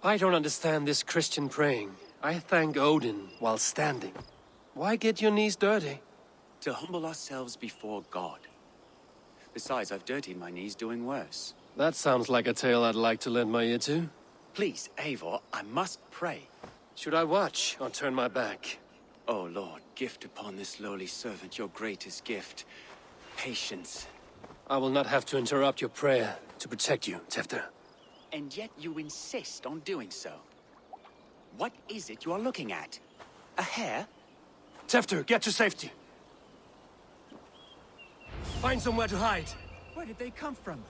I don't understand this Christian praying. I thank Odin while standing. Why get your knees dirty? To humble ourselves before God. Besides, I've dirtied my knees doing worse. That sounds like a tale I'd like to lend my ear to. Please, Eivor, I must pray. Should I watch or turn my back? Oh Lord, gift upon this lowly servant your greatest gift. Patience. I will not have to interrupt your prayer to protect you, Tefter. And yet you insist on doing so. What is it you are looking at? A hare? Tefter, get to safety. Find somewhere to hide. Where did they come from?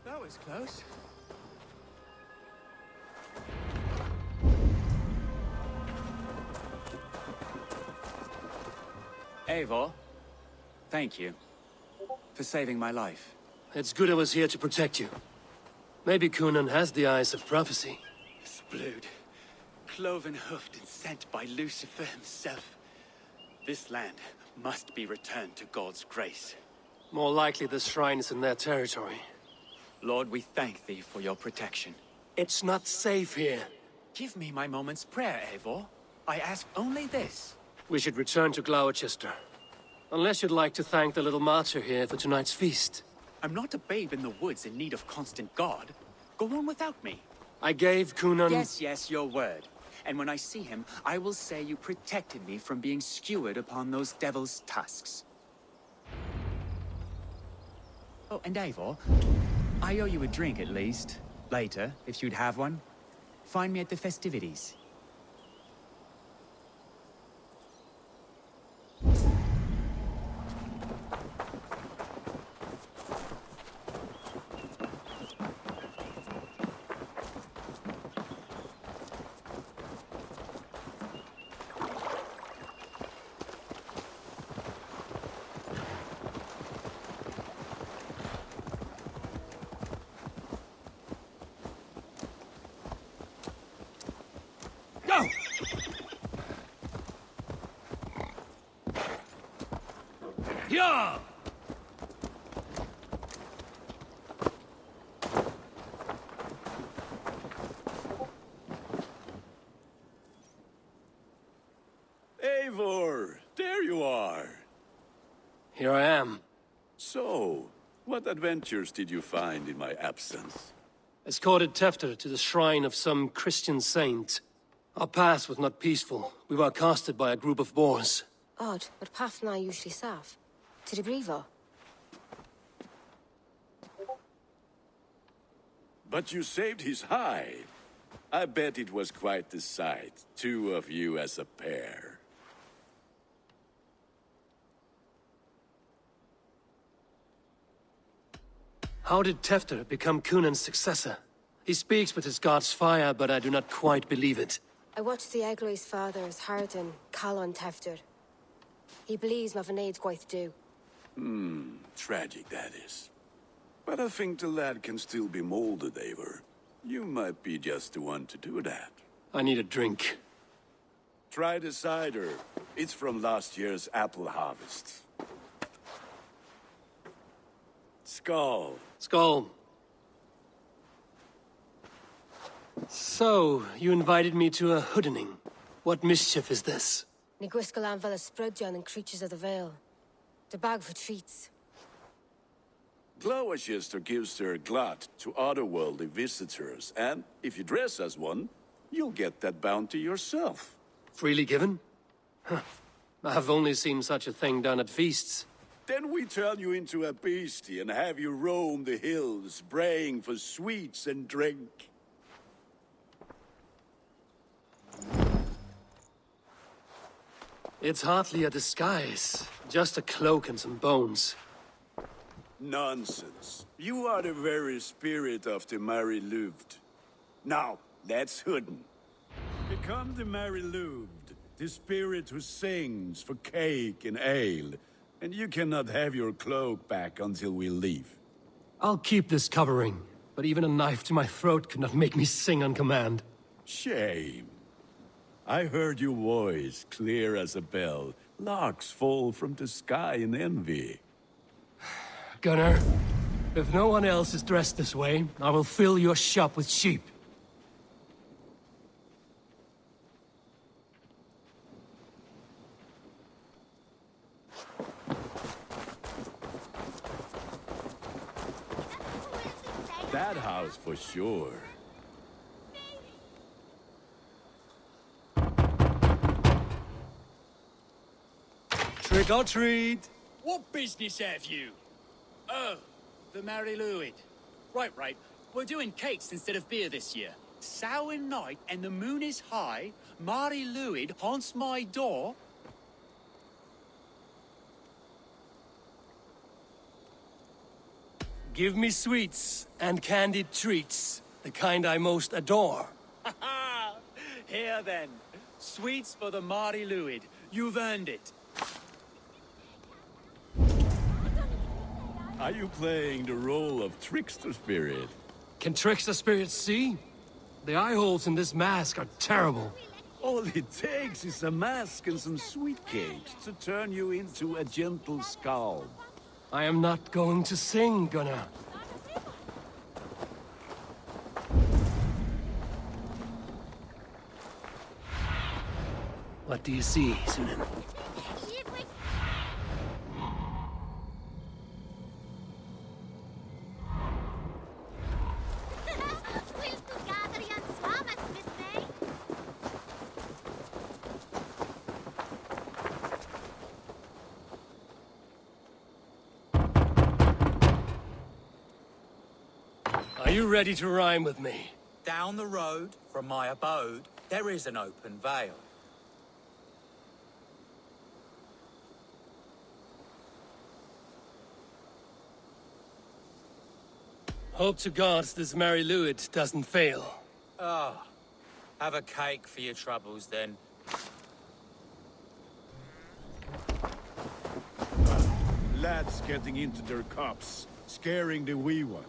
That was close. Eivor, thank you for saving my life. It's good I was here to protect you. Maybe Kunan has the eyes of prophecy. Splood, cloven-hoofed and sent by Lucifer himself. This land must be returned to God's grace. More likely the shrine is in their territory. Lord, we thank thee for your protection. It's not safe here. Give me my moment's prayer, Eivor. I ask only this. We should return to Gloucester. Unless you'd like to thank the little martyr here for tonight's feast. I'm not a babe in the woods in need of constant guard. Go on without me. I gave Kunan... Yes, your word. And when I see him, I will say you protected me from being skewered upon those devil's tusks. Oh, and Eivor, I owe you a drink at least. Later, if you'd have one. Find me at the festivities. Go! Yeah! Eivor, there you are. Here I am. So, what adventures did you find in my absence? Escorted Tefter to the shrine of some Christian saint. Our past was not peaceful. We were accosted by a group of boars. Odd, but path na usually safe. To the Brevo. But you saved his hide. I bet it was quite the sight, two of you as a pair. How did Tefter become Kunan's successor? He speaks with his god's fire, but I do not quite believe it. I watched the Egloi's father's Harden, Calon Tefter. He believes Mavanaid's quite do. Tragic that is. But I think the lad can still be molded, Eivor. You might be just the one to do that. I need a drink. Try the cider. It's from last year's apple harvest. Skull. Skull. So, you invited me to a hoodening. What mischief is this? Niguiskalan Vela Sprudjan and Creatures of the Vale. The bag for treats. Gloucester gives their glut to otherworldly visitors, and if you dress as one, you'll get that bounty yourself. Freely given? Huh. I've only seen such a thing done at feasts. Then we turn you into a beastie and have you roam the hills, braying for sweets and drink. It's hardly a disguise. Just a cloak and some bones. Nonsense. You are the very spirit of the Mary Louved. Now, that's Hooden. Become the Mary Louved, the spirit who sings for cake and ale, and you cannot have your cloak back until we leave. I'll keep this covering, but even a knife to my throat could not make me sing on command. Shame. I heard your voice clear as a bell. Larks fall from the sky in envy. Gunnar, if no one else is dressed this way, I will fill your shop with sheep. That house for sure. Trick or treat! What business have you? Oh, the Mary Louid. Right. We're doing cakes instead of beer this year. Samhain night and the moon is high. Mary Louid haunts my door. Give me sweets and candied treats, the kind I most adore. Here then. Sweets for the Mary Louid. You've earned it. Are you playing the role of trickster spirit? Can trickster spirits see? The eye holes in this mask are terrible. All it takes is a mask and some sweet cakes to turn you into a gentle skull. I am not going to sing, Gunnar. What do you see, Sunan? Are you ready to rhyme with me? Down the road from my abode, there is an open vale. Hope to gods this Mary Louid doesn't fail. Ah, have a cake for your troubles then. Lads getting into their cups, scaring the wee ones.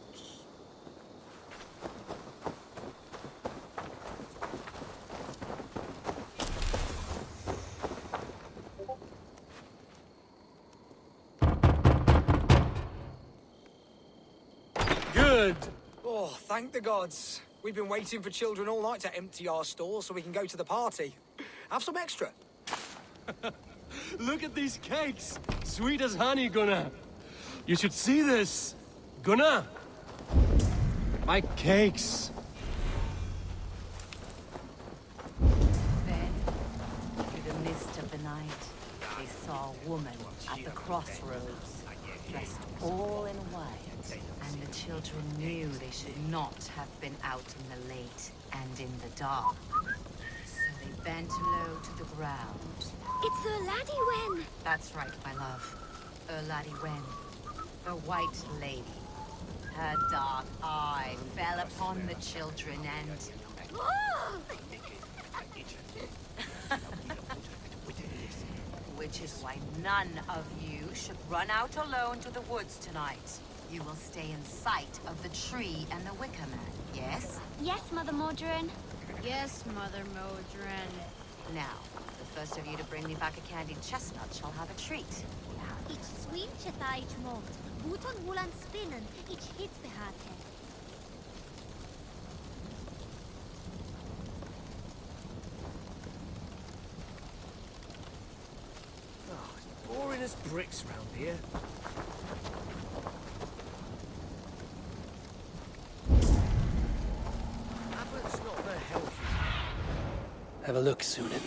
Good! Oh, thank the gods. We've been waiting for children all night to empty our stores so we can go to the party. Have some extra. Look at these cakes! Sweet as honey, Gunnar. You should see this. Gunnar! My cakes. Then, through the mist of the night, they saw a woman at the crossroads, dressed all in white, and the children knew they should not have been out in the late and in the dark. So they bent low to the ground. It's a laddie Wen! That's right, my love. Laddie Wen, the White Lady. Her dark eye fell upon the children and... Which is why none of you should run out alone to the woods tonight. You will stay in sight of the tree and the Wicker Man, yes? Yes, Mother Modron. Yes, Mother Modron. Now, the first of you to bring me back a candied chestnut shall have a treat. Ich swinche thai mocht. Buton wulan spinnen. Ich hit behate. Boring as bricks round here. Abbott's not very healthy. Have a look, Sunan.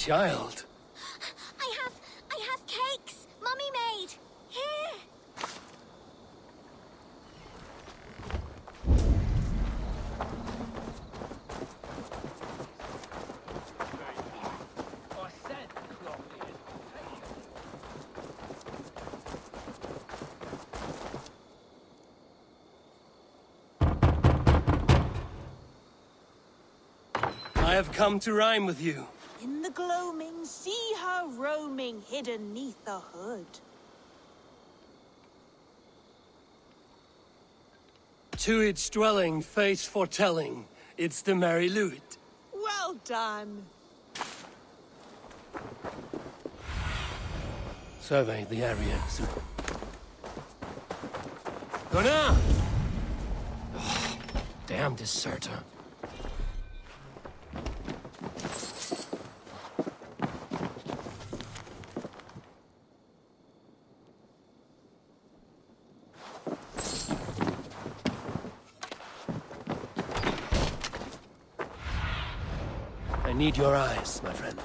child. I have cakes. Mummy made. Here. I have come to rhyme with you. In the gloaming, see her roaming, hidden neath the hood. To its dwelling, face foretelling, it's the Mary Louis. Well done. Survey the area. Gunnar! Oh, damn deserter. I need your eyes, my friend.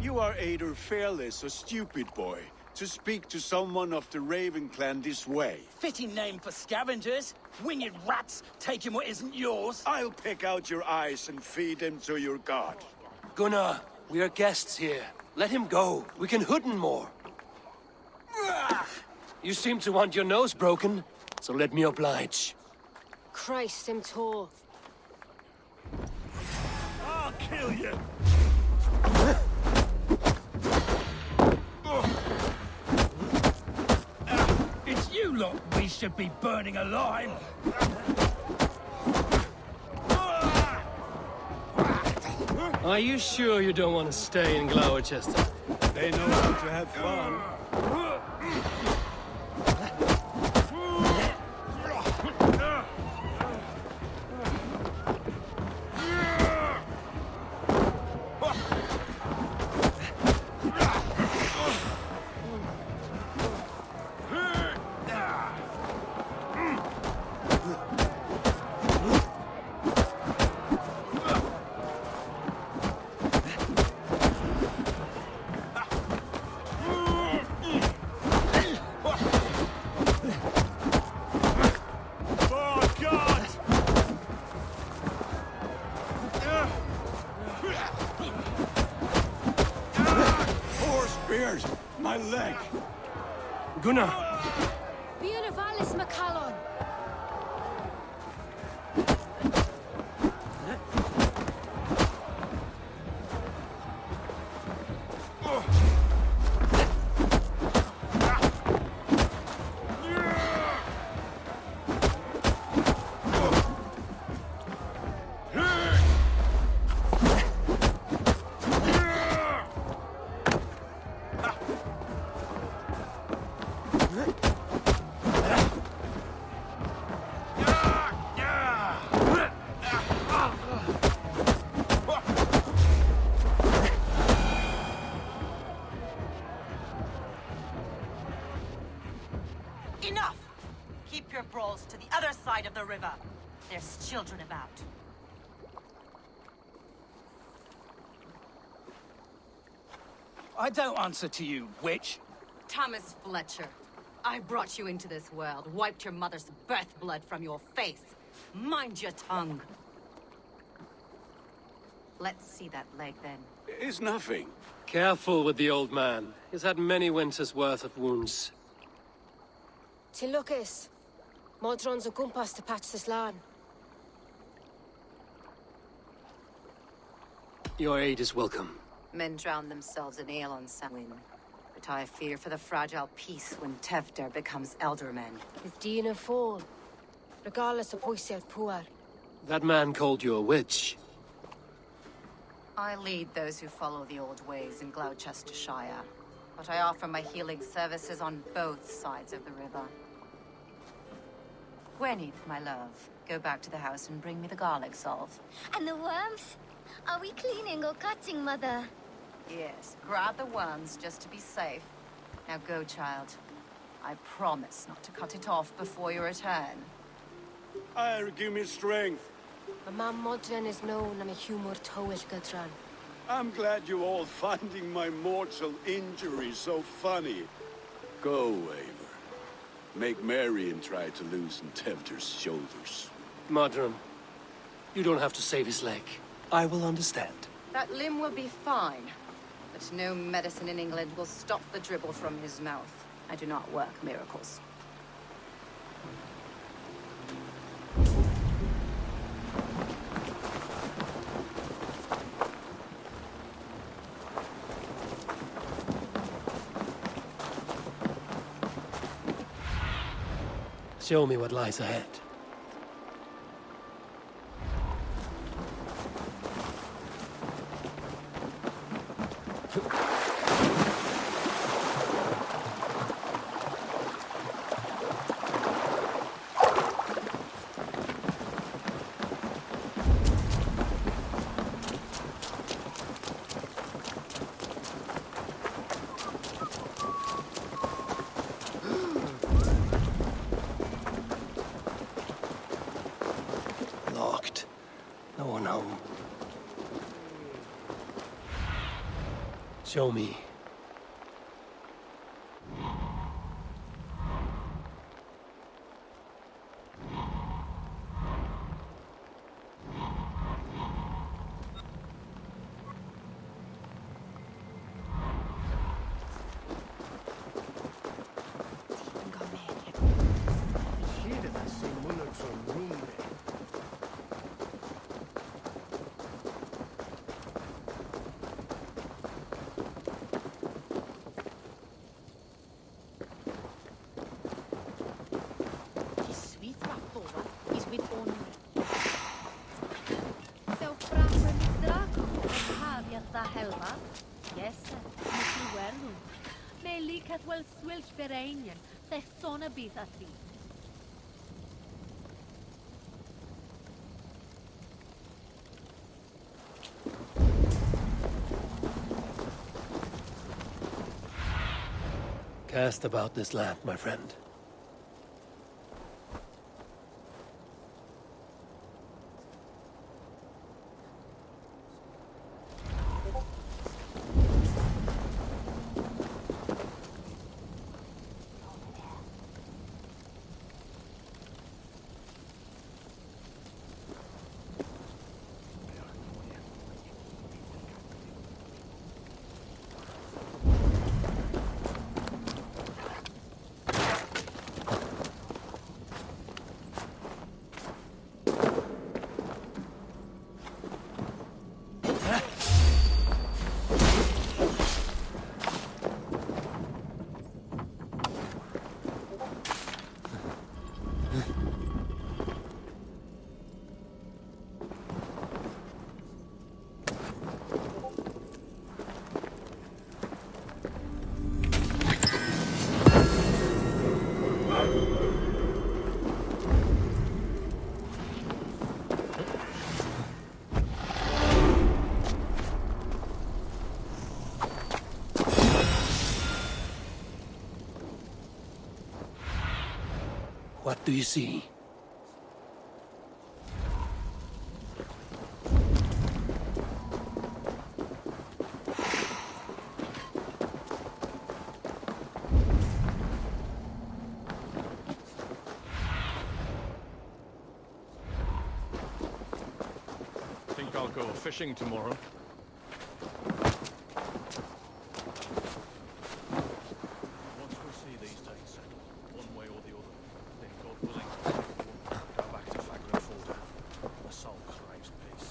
You are either fearless or stupid, boy, to speak to someone of the Raven clan this way. Fitting name for scavengers. Winged rats taking what isn't yours. I'll pick out your eyes and feed them to your god. Gunnar, we are guests here. Let him go. We can hooden more. You seem to want your nose broken, so let me oblige. Christ, him tall. I'll kill you! It's you lot we should be burning alive. Are you sure you don't want to stay in Gloucester? They know how to have fun. My leg! Gunnar! Bieravalis Macallon! Enough! Keep your brawls to the other side of the river. There's children about. I don't answer to you, witch. Thomas Fletcher, I brought you into this world, wiped your mother's birth blood from your face. Mind your tongue. Let's see that leg, then. It's nothing. Careful with the old man. He's had many winters' worth of wounds. Tilukis. Modron's o gumpas to patch this land. Your aid is welcome. Men drown themselves in ale on Samhain. But I fear for the fragile peace when Tevder becomes eldermen. With Dina fall. Regardless of Poisiel Puar. That man called you a witch. I lead those who follow the old ways in Gloucestershire. But I offer my healing services on both sides of the river. Gwenny, my love, go back to the house and bring me the garlic salve. And the worms? Are we cleaning or cutting, Mother? Yes, grab the worms just to be safe. Now go, child. I promise not to cut it off before your return. I'll give me strength. A man modern is known am a humor towish gudran. I'm glad you're all finding my mortal injury so funny. Go, Eivor. Make Marion try to loosen Tevder's shoulders. Modron, you don't have to save his leg. I will understand. That limb will be fine. But no medicine in England will stop the dribble from his mouth. I do not work miracles. Show me what lies ahead. Locked. No one home. Show me. Cast about this land, my friend. What do you see? Think I'll go fishing tomorrow. Once we see these dates settled, one way or the other, then God willing, go back to Fagrenfolder. The soul craves peace.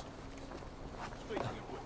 Speaking of which,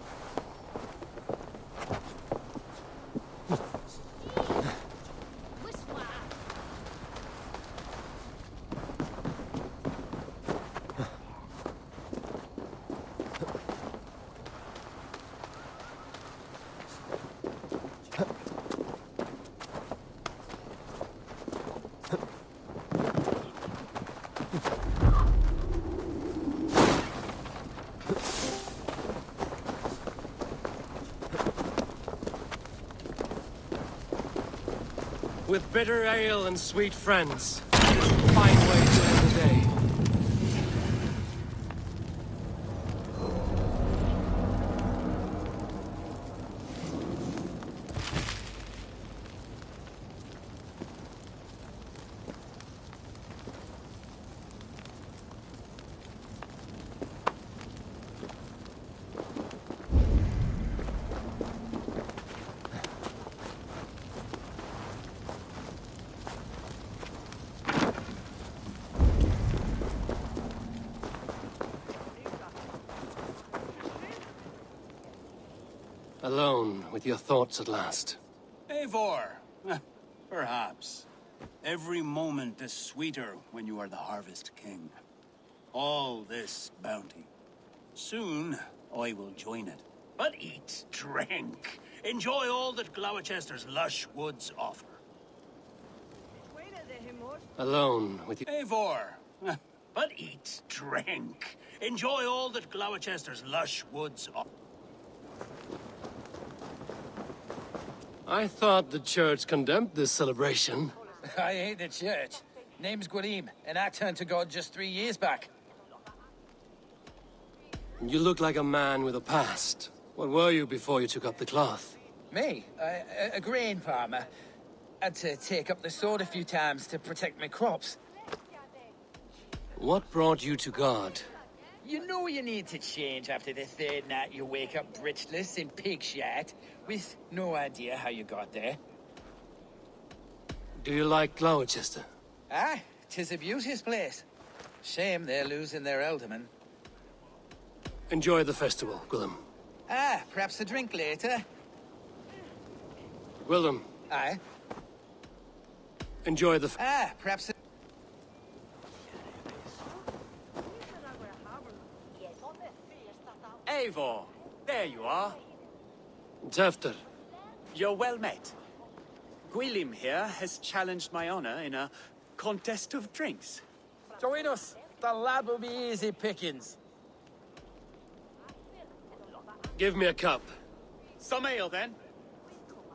With bitter ale and sweet friends, fine way to end the day. Alone with your thoughts at last. Eivor, perhaps. Every moment is sweeter when you are the Harvest King. All this bounty. Soon, I will join it. But eat, drink, enjoy all that Gloucester's lush woods offer. Alone with you. Eivor, but eat, drink, enjoy all that Gloucester's lush woods offer. I thought the church condemned this celebration. I hate the church. Name's Gwalim, and I turned to God just 3 years back. You look like a man with a past. What were you before you took up the cloth? Me? A grain farmer. Had to take up the sword a few times to protect my crops. What brought you to God? You know you need to change after the third night you wake up britchless in pig shit, with no idea how you got there. Do you like Gloucester? Ah, 'tis a beauteous place. Shame they're losing their alderman. Enjoy the festival, Gwillem. Ah, perhaps a drink later. Gwillem, Aye. enjoy the Perhaps a... Eivor, there you are. Tefter. You're well met. Gwylim here has challenged my honor in a contest of drinks. Join us. The lad will be easy pickings. Give me a cup. Some ale, then.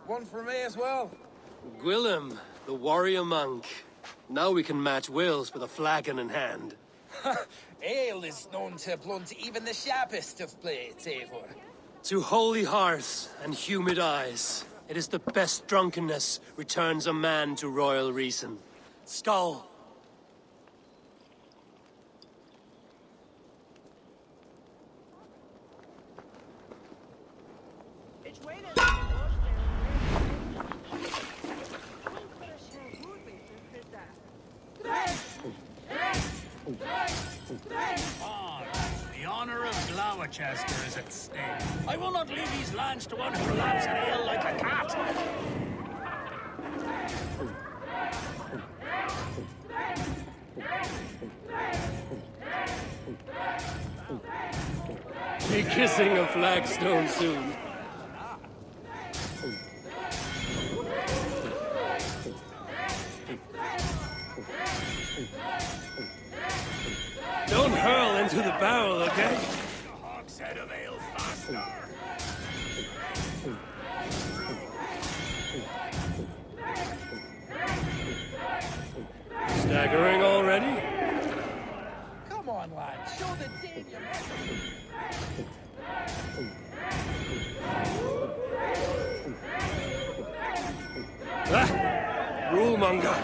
One for me as well. Gwillem, the warrior monk. Now we can match Wales with a flagon in hand. Ale is known to blunt even the sharpest of blades, Eivor. To holy hearths and humid eyes, it is the best drunkenness returns a man to royal reason. Skull. The honor of Gloucester is at stake. I will not leave these lands to one who laps at ale like a cat. Be kissing a flagstone soon. Don't hurl into the barrel, okay? Hogshead of ale faster. Staggering already? Come on, lad. Show the team your Rulemonger.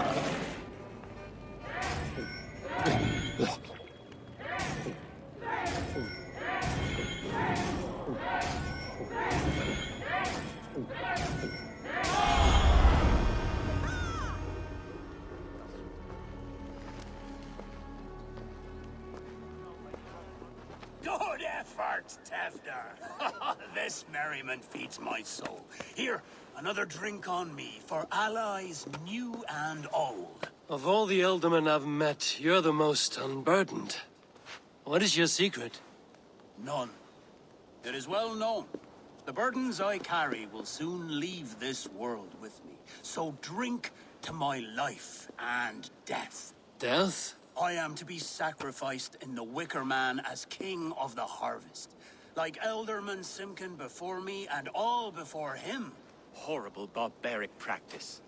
Good effort, Tefter. This merriment feeds my soul. Here, another drink on me for allies new and old. Of all the Eldermen I've met, you're the most unburdened. What is your secret? None. It is well known. The burdens I carry will soon leave this world with me. So drink to my life and death. Death? I am to be sacrificed in the Wicker Man as king of the harvest. Like Elderman Simkin before me and all before him. Horrible barbaric practice.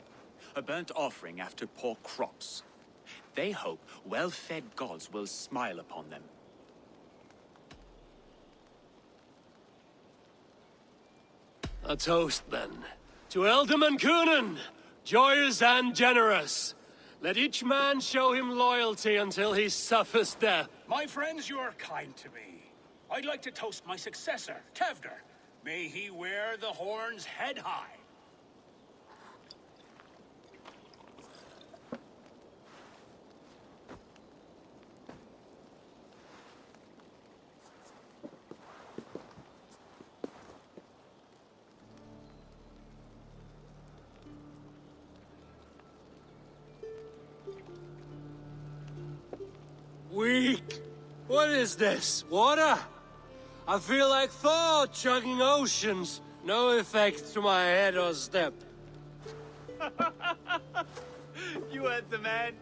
A burnt offering after poor crops. They hope well-fed gods will smile upon them. A toast, then. To Elderman Coonan, joyous and generous. Let each man show him loyalty until he suffers death. My friends, you are kind to me. I'd like to toast my successor, Tefder. May he wear the horns head high. Weak. What is this? Water? I feel like Thor chugging oceans. No effect to my head or step. You heard the man.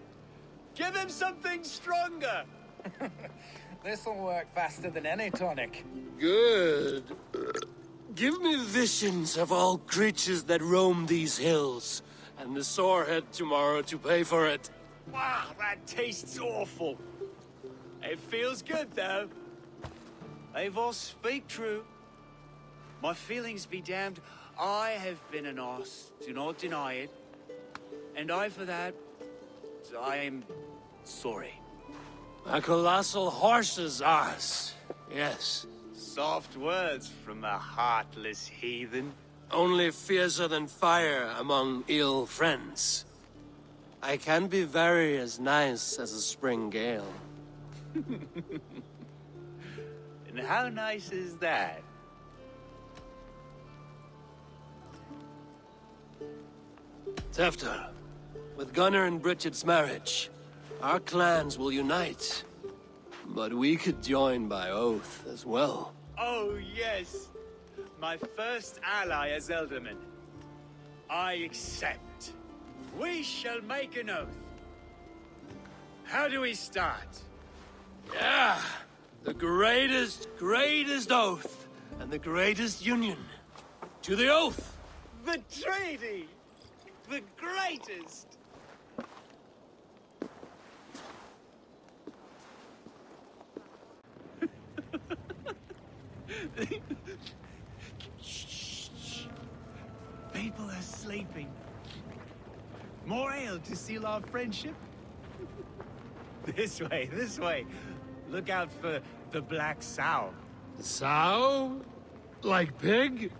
Give him something stronger. This'll work faster than any tonic. Good. Give me visions of all creatures that roam these hills, and the sorehead tomorrow to pay for it. Wow, that tastes awful. It feels good, though. Eivor, speak true. My feelings be damned. I have been an arse, do not deny it. And I, for that, I am sorry. A colossal horse's arse, yes. Soft words from a heartless heathen. Only fiercer than fire among ill friends. I can be very as nice as a spring gale. And how nice is that? Tefter, with Gunnar and Bridget's marriage, our clans will unite. But we could join by oath as well. Oh, yes. My first ally as Elderman. I accept. We shall make an oath. How do we start? Yeah! The greatest oath, and the greatest union. To the oath! The treaty! The greatest! Shh. People are sleeping. More ale to seal our friendship? This way. Look out for the black sow. Sow? Like pig?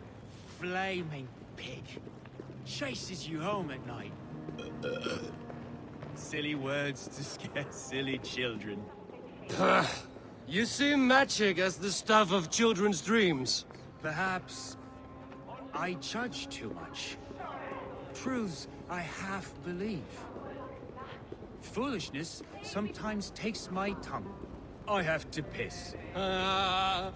Flaming pig. Chases you home at night. Silly words to scare silly children. You see magic as the stuff of children's dreams. Perhaps I judge too much. Truths I half believe. Foolishness sometimes takes my tongue. I have to piss. A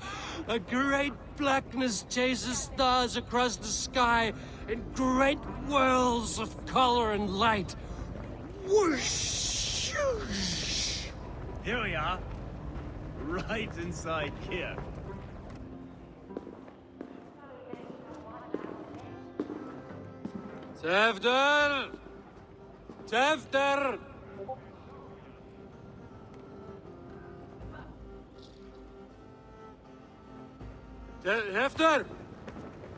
great blackness chases stars across the sky in great whirls of color and light. Whoosh! Here we are. Right inside here. Tefter! Tefter! Tefter!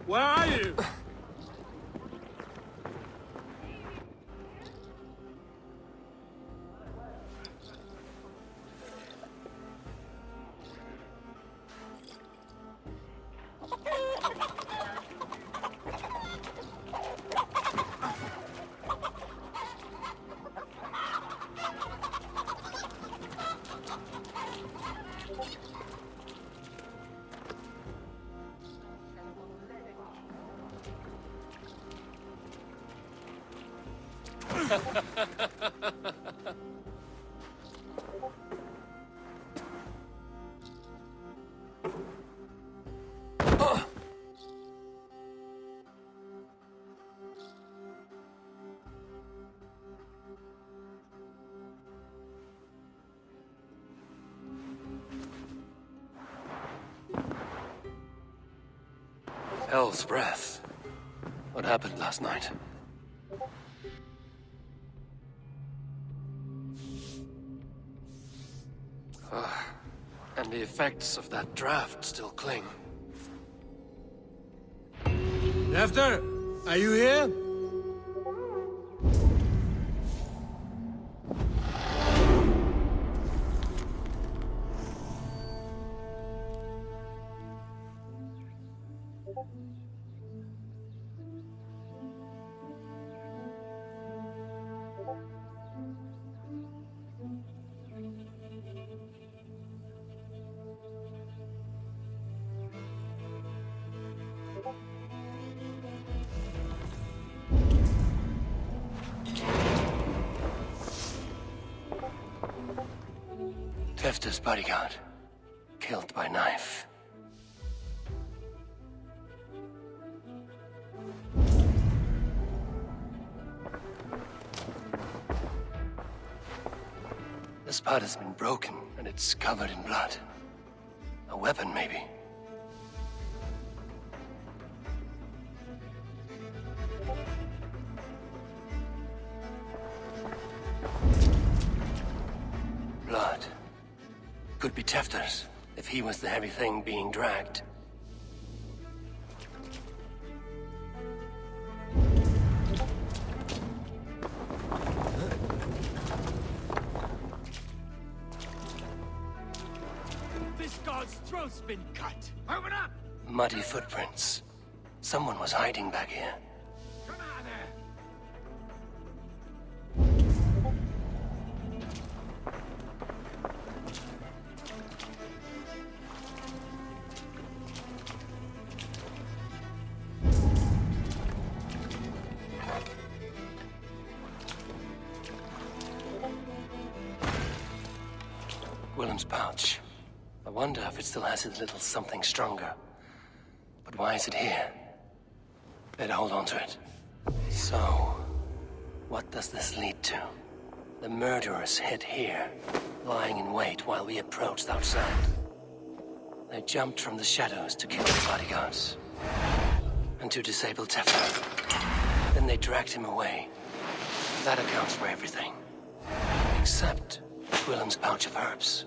Where are you? Hell's breath. What happened last night? And the effects of that draft still cling. Tefter, are you here? Tefter's bodyguard. Killed by knife. This part has been broken, and it's covered in blood. A weapon, maybe. Blood. Could be Tefter's, if he was the heavy thing being dragged. This guard's throat's been cut. Open up! Muddy footprints. Someone was hiding back here. Come out of there! Willem's pouch. I wonder if it still has his little something stronger. But why is it here? Better hold on to it. So, what does this lead to? The murderers hid here, lying in wait while we approached outside. They jumped from the shadows to kill the bodyguards. And to disable Tefter. Then they dragged him away. That accounts for everything. Except Willem's pouch of herbs.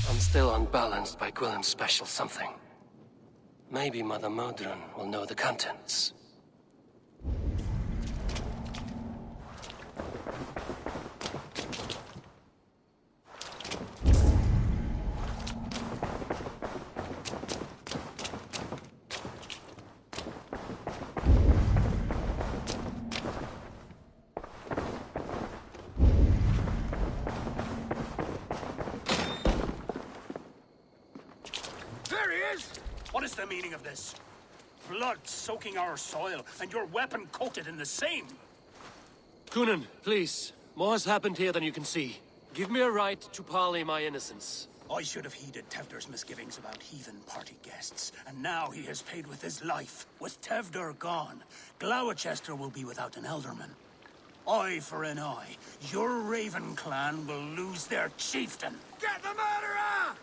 I'm still unbalanced by Willem's special something. Maybe Mother Modron will know the contents. There he is! What is the meaning of this? Blood soaking our soil, and your weapon coated in the same! Kunin, please. More has happened here than you can see. Give me a right to parley my innocence. I should have heeded Tevder's misgivings about heathen party guests, and now he has paid with his life. With Tevder gone, Gloucester will be without an elderman. Eye for an eye. Your Raven clan will lose their chieftain. Get the murderer!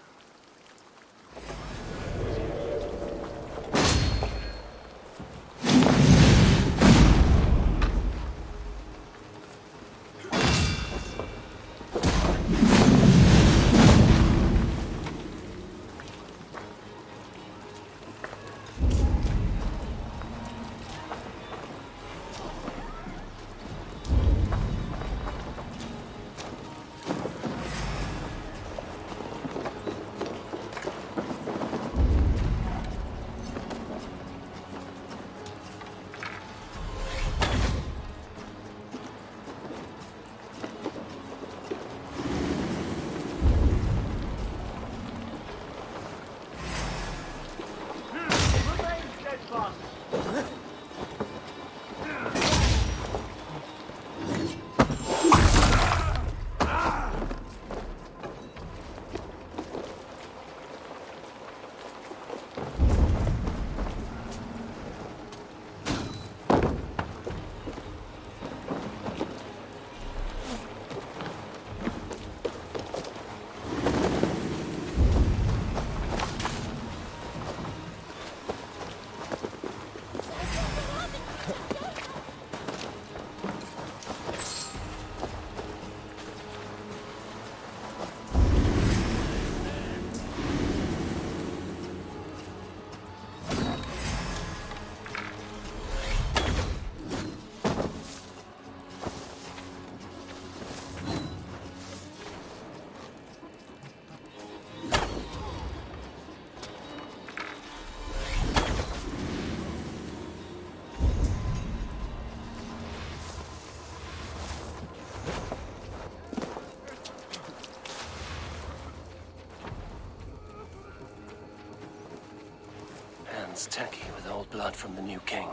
Hands tacky with old blood from the new king.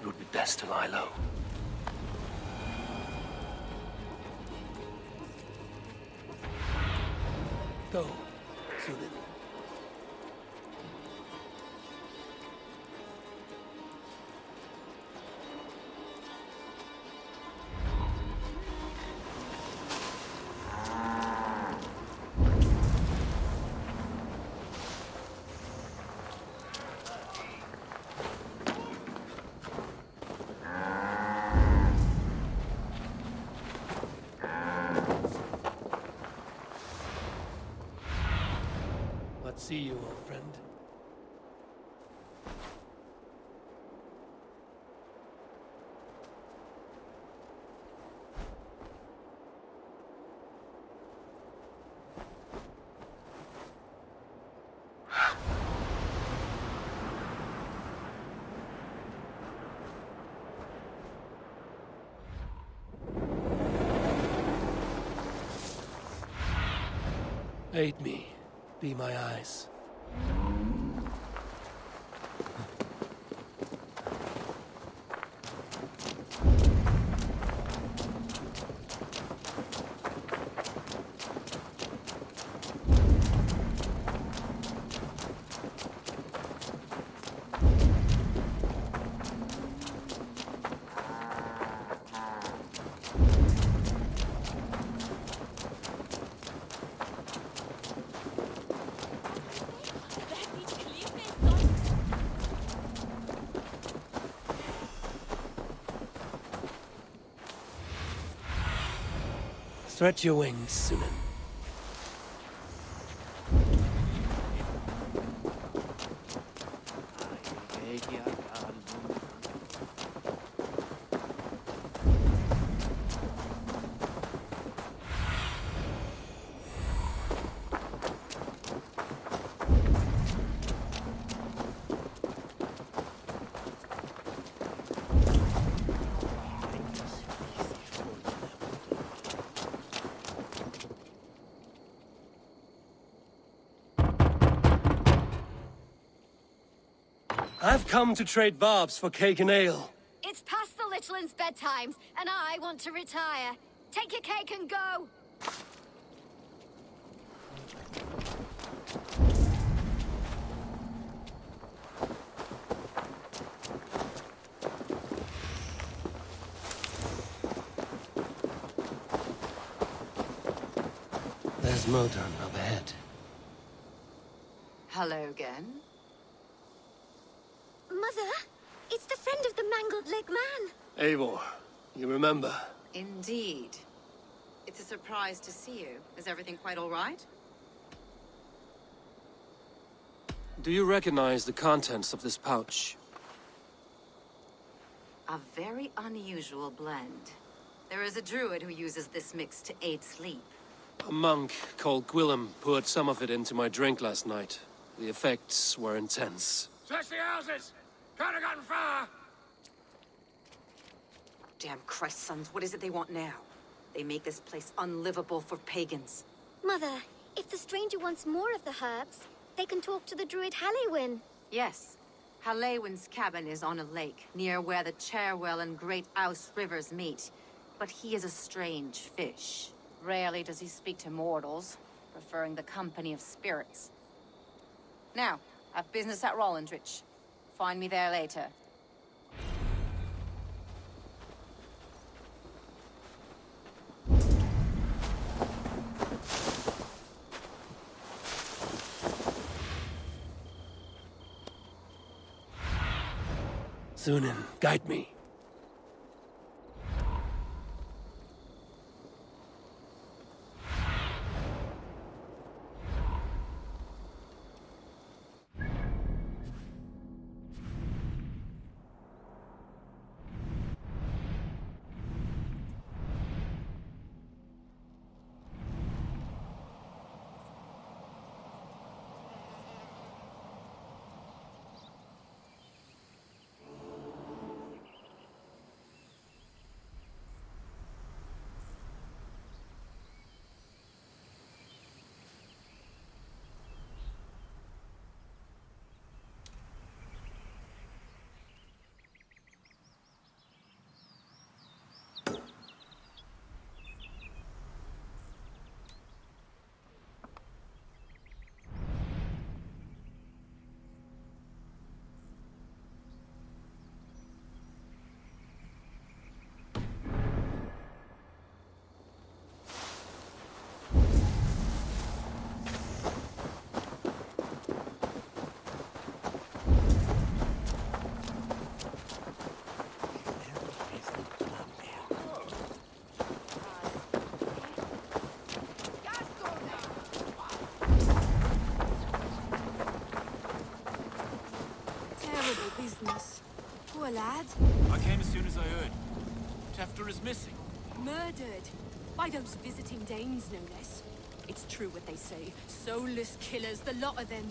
It would be best to lie low. Go, Sunan. See you, old friend. Aid me. Be my eyes. Stretch your wings, Sunan. I've come to trade barbs for cake and ale. It's past the little one's bedtimes, and I want to retire. Take your cake and go! There's Modron up ahead. Hello again. Mother, it's the friend of the mangled leg man. Eivor, you remember? Indeed. It's a surprise to see you. Is everything quite all right? Do you recognize the contents of this pouch? A very unusual blend. There is a druid who uses this mix to aid sleep. A monk called Gwillem poured some of it into my drink last night. The effects were intense. Search the houses! Can't have gotten far! Damn Christ, sons, what is it they want now? They make this place unlivable for pagans. Mother, if the stranger wants more of the herbs, they can talk to the druid Halewyn. Yes. Halewyn's cabin is on a lake, near where the Cherwell and Great Ouse rivers meet. But he is a strange fish. Rarely does he speak to mortals, preferring the company of spirits. Now, I've business at Rollindrich. Find me there later. Sunan, guide me. my lad? I came as soon as I heard. Tefter is missing. Murdered. By those visiting Danes, no less. It's true what they say. Soulless killers, the lot of them.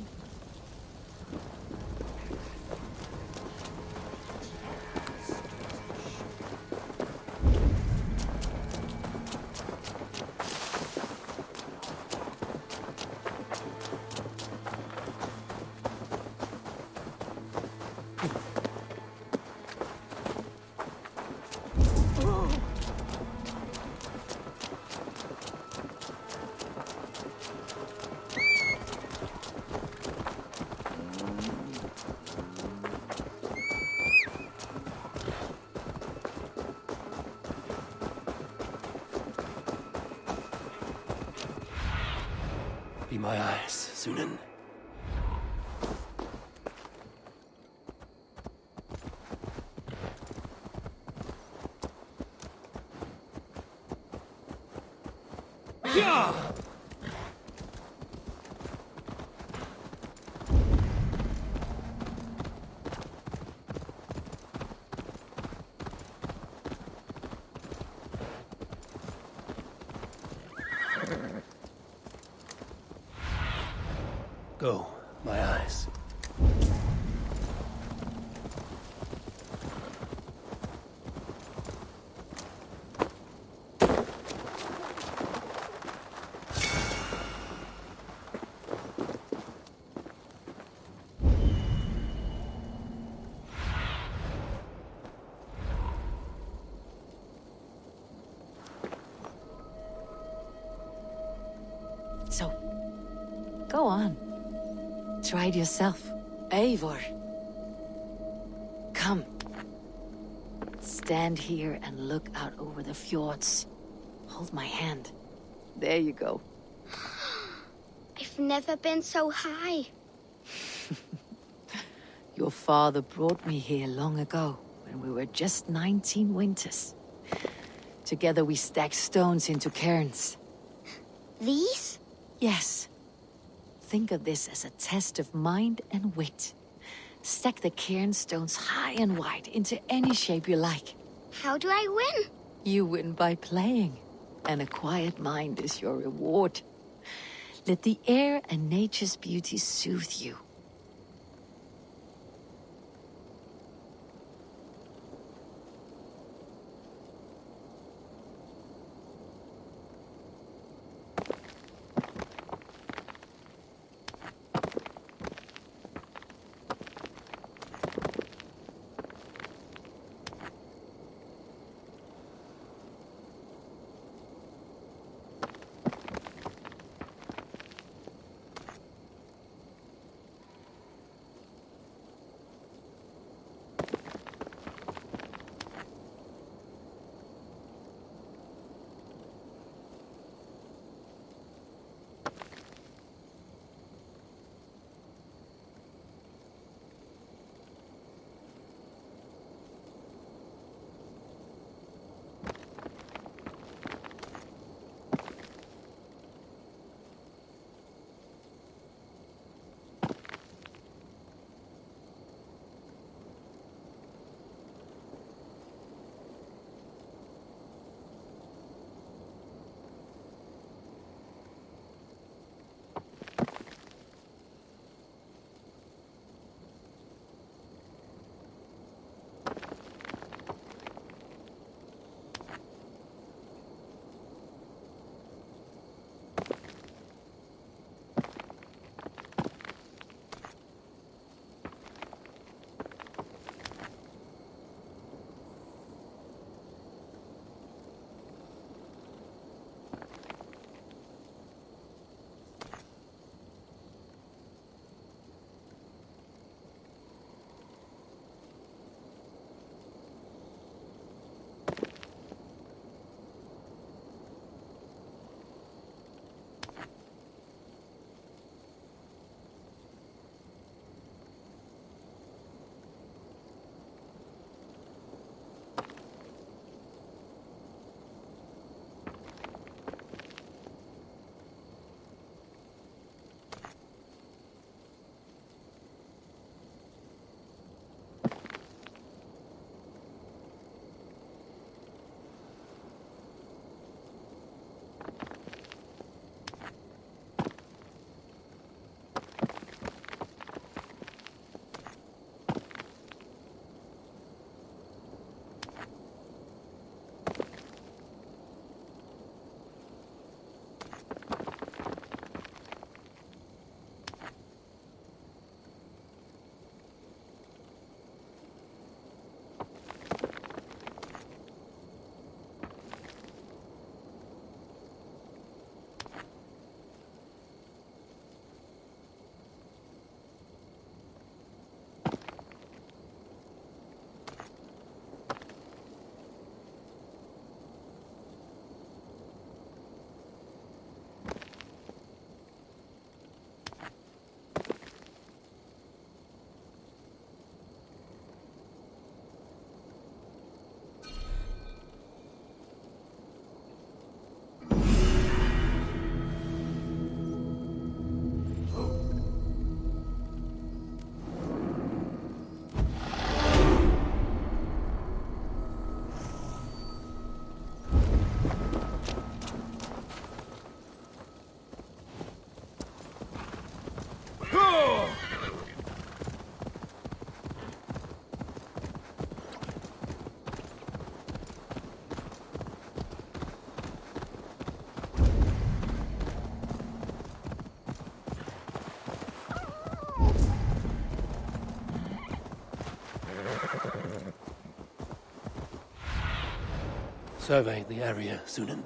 Be my eyes, Sunan. Go, my eyes. So, go on. Try it yourself. Eivor. Come. Stand here and look out over the fjords. Hold my hand. There you go. I've never been so high. Your father brought me here long ago, when we were just 19 winters. Together we stacked stones into cairns. These? Yes. Think of this as a test of mind and wit. Stack the cairn stones high and wide into any shape you like. How do I win? You win by playing, and a quiet mind is your reward. Let the air and nature's beauty soothe you. survey the area, Sunan.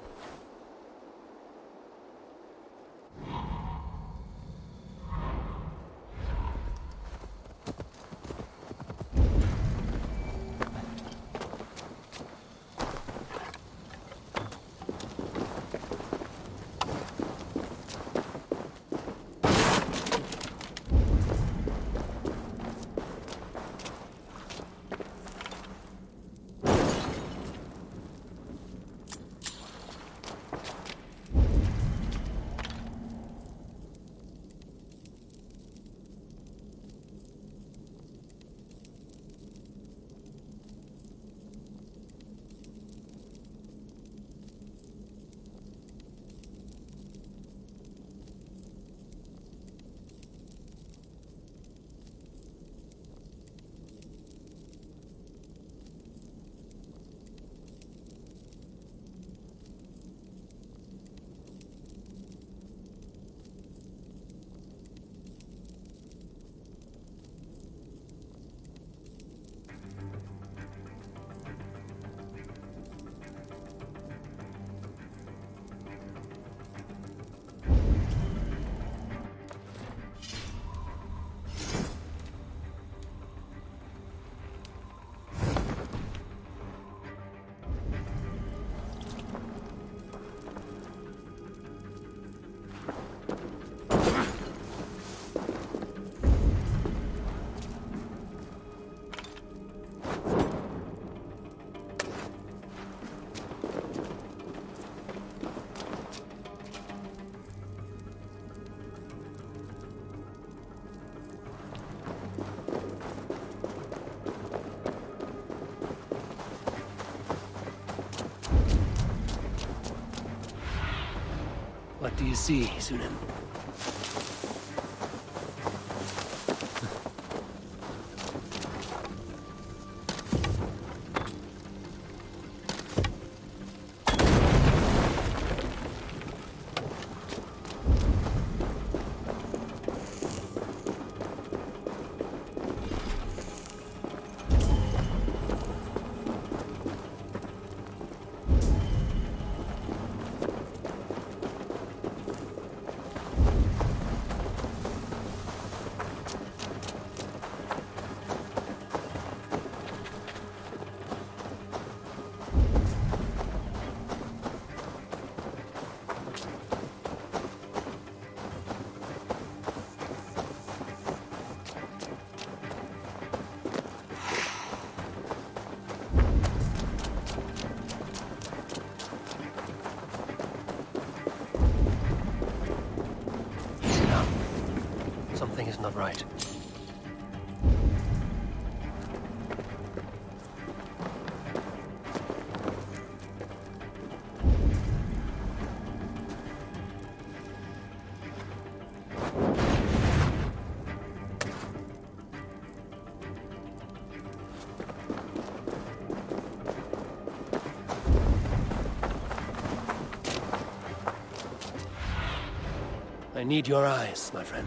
What do you see, Sunan? Something is not right. I need your eyes, my friend.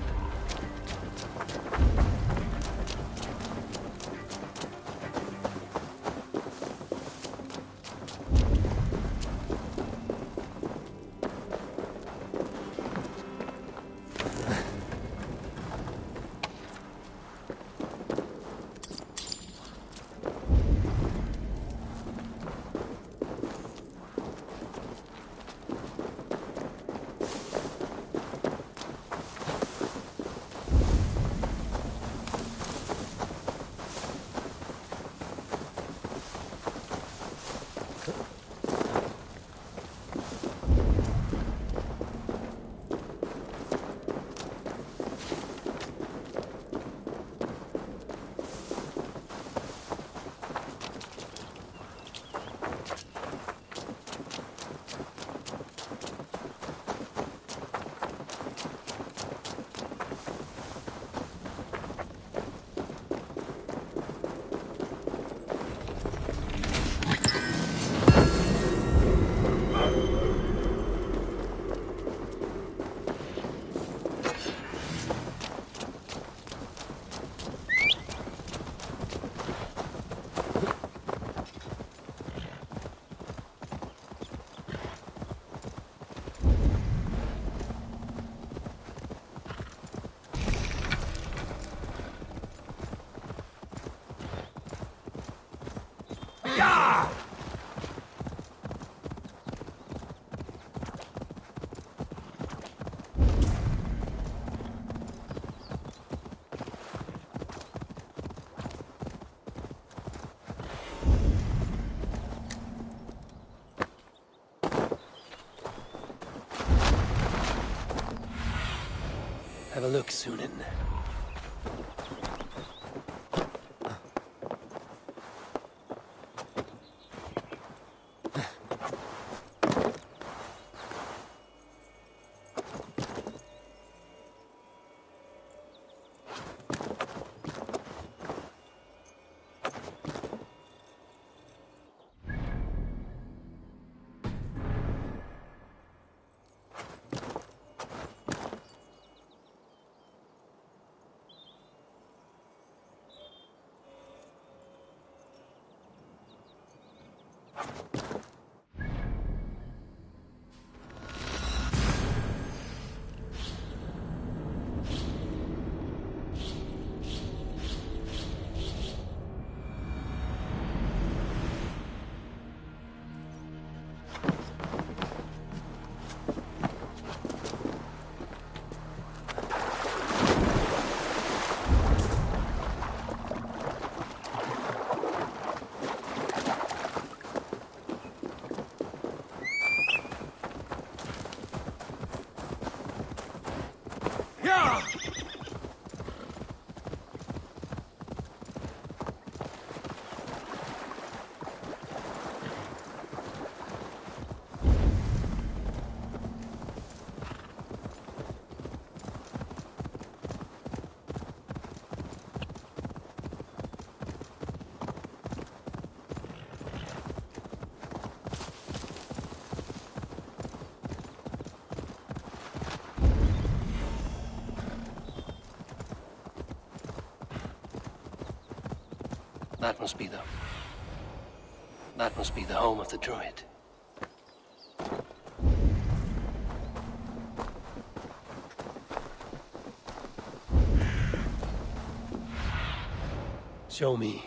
have a look, Sunan. That must be the home of the druid. Show me.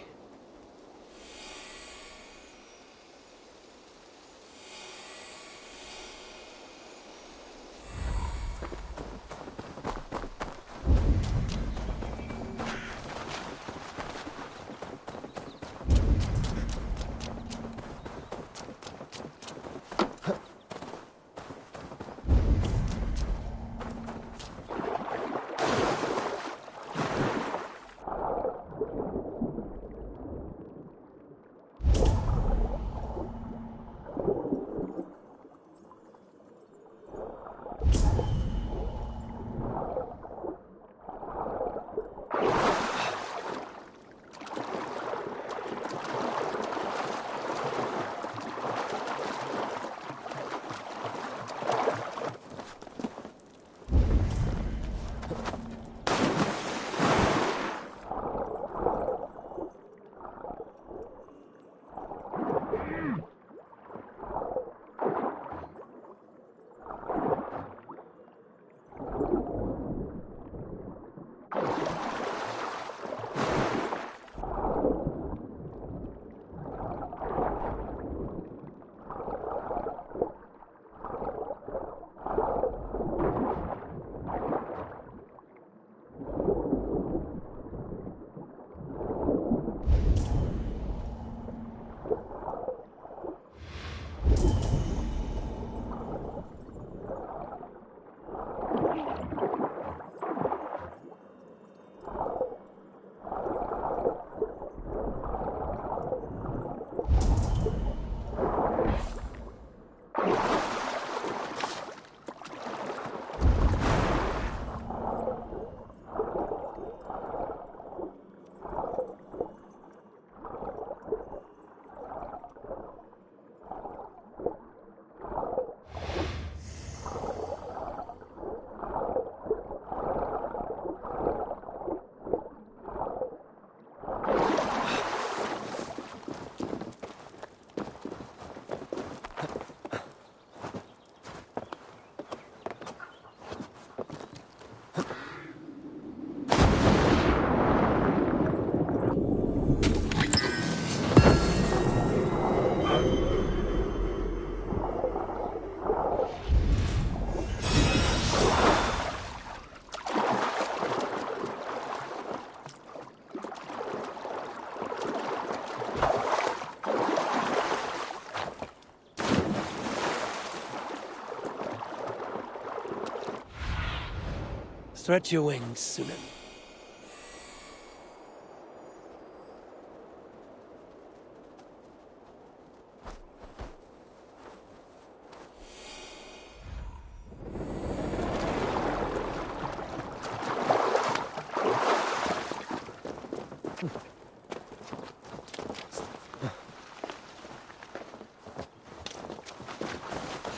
Stretch your wings, Sunan.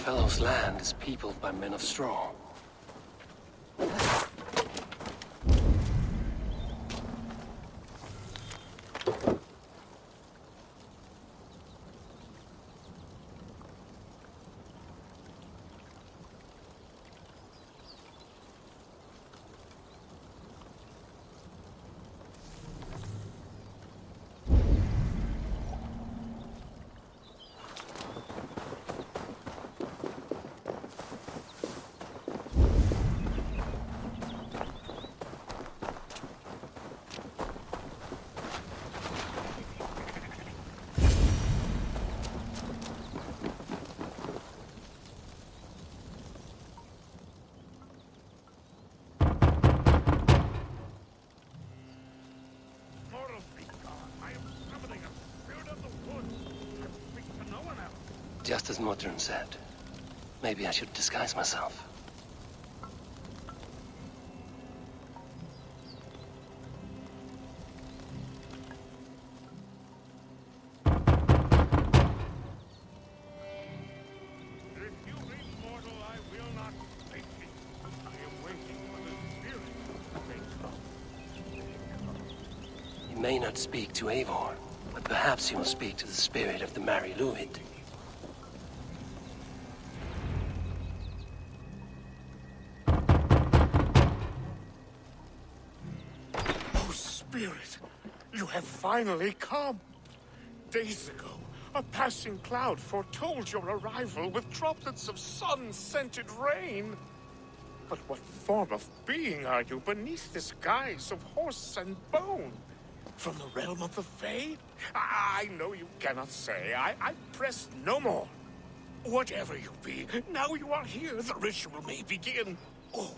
Fellow's land is peopled by men of straw. Just as Modron said. Maybe I should disguise myself. He may not speak to Eivor, but perhaps he will speak to the spirit of the Mari Luid. Spirit, you have finally come. Days ago, a passing cloud foretold your arrival with droplets of sun-scented rain. But what form of being are you beneath this guise of horse and bone? From the realm of the Fae? I know you cannot say. I press no more. Whatever you be, now you are here, the ritual may begin. Oh,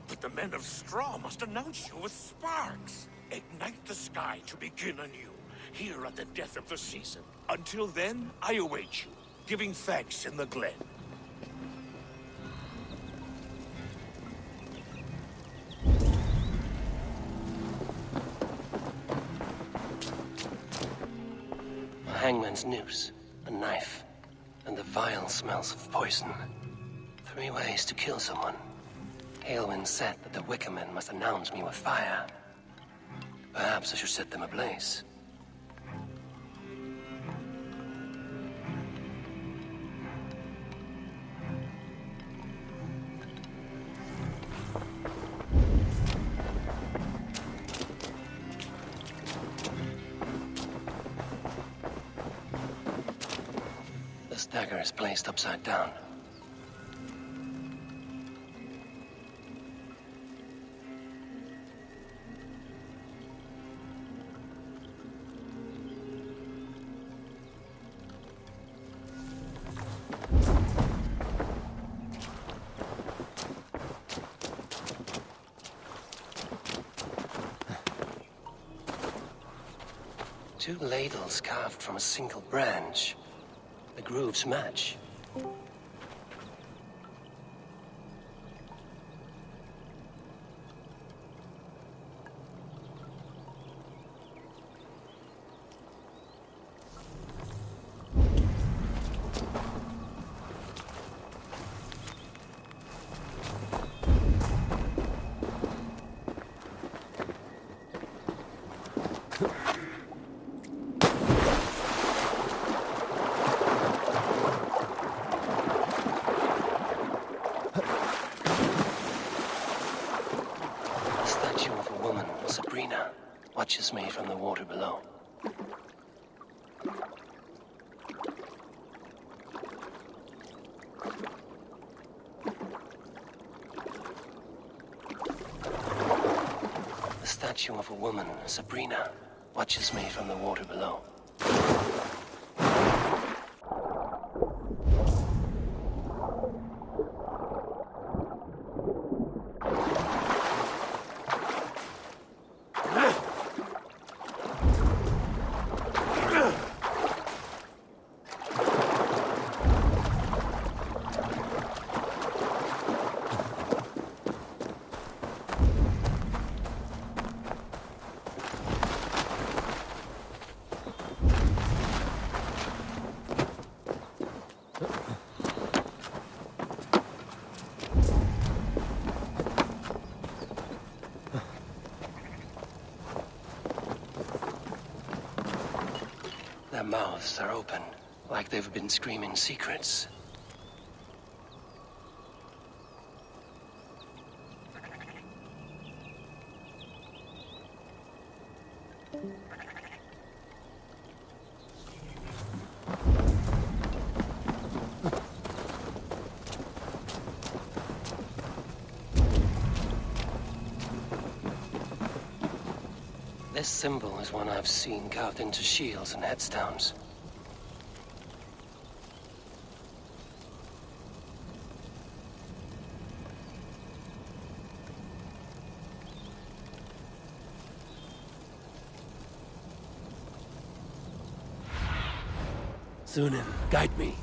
but the men of straw must announce you with sparks. Ignite the sky to begin anew, here at the death of the season. Until then, I await you, giving thanks in the glen. A hangman's noose, a knife, and the vile smells of poison. 3 ways to kill someone. Aelwyn said that the Wickermen must announce me with fire. Perhaps I should set them ablaze. The dagger is placed upside down. Two ladles carved from a single branch. The grooves match. Watches me from the water below. The statue of a woman, Sabrina, watches me from the water below. mouths are open, like they've been screaming secrets. This symbol is one I've seen carved into shields and headstones. Zunin, guide me.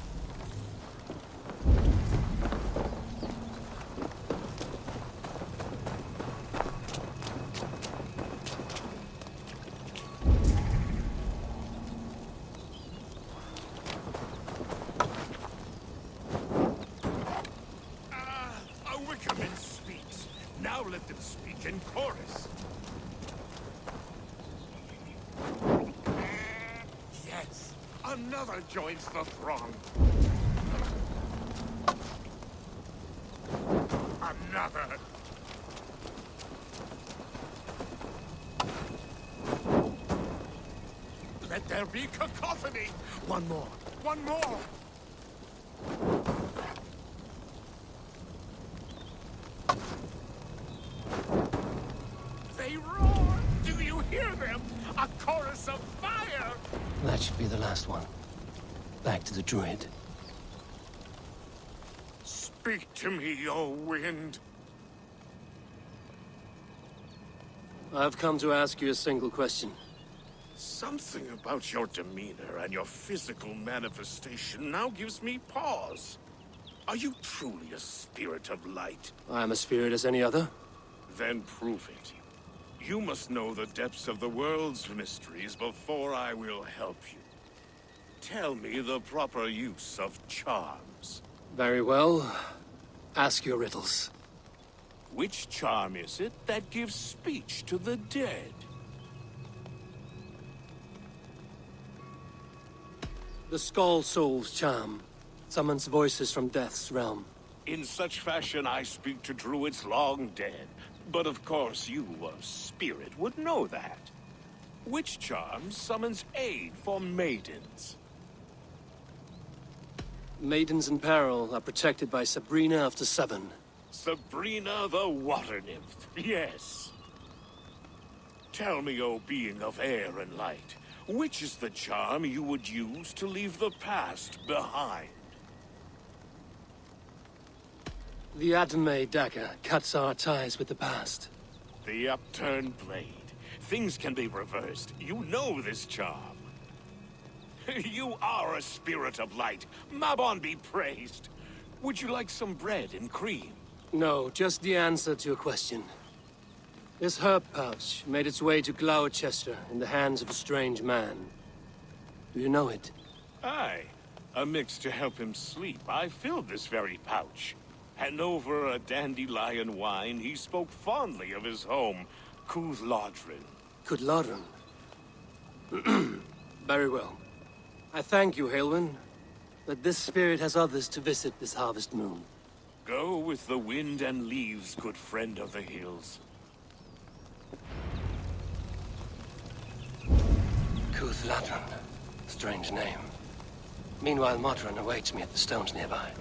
Now let them speak in chorus. Yes, another joins the throng. Another. Let there be cacophony. One more. One more. They roar! Do you hear them? A chorus of fire! That should be the last one. Back to the druid. Speak to me, O wind. I've come to ask you a single question. Something about your demeanor and your physical manifestation now gives me pause. Are you truly a spirit of light? I'm a spirit as any other. Then prove it. You must know the depths of the world's mysteries before I will help you. Tell me the proper use of charms. Very well. Ask your riddles. Which charm is it that gives speech to the dead? The Skull Soul's charm summons voices from Death's realm. In such fashion I speak to druids long dead. But of course you, a spirit, would know that. Which charm summons aid for maidens? Maidens in peril are protected by Sabrina of the Seven. Sabrina the Water Nymph, yes. Tell me, O being of air and light, which is the charm you would use to leave the past behind? The Adame dagger cuts our ties with the past. The upturned blade. Things can be reversed. You know this charm. You are a spirit of light. Mabon be praised. Would you like some bread and cream? No, just the answer to a question. This herb pouch made its way to Gloucester in the hands of a strange man. Do you know it? Aye. A mix to help him sleep. I filled this very pouch. And over a dandelion wine, he spoke fondly of his home, Cúthládrin. Cúthládrin? Very well. I thank you, Haelwyn, that this spirit has others to visit this harvest moon. Go with the wind and leaves, good friend of the hills. Cúthládrin. Strange name. Meanwhile, Modron awaits me at the stones nearby.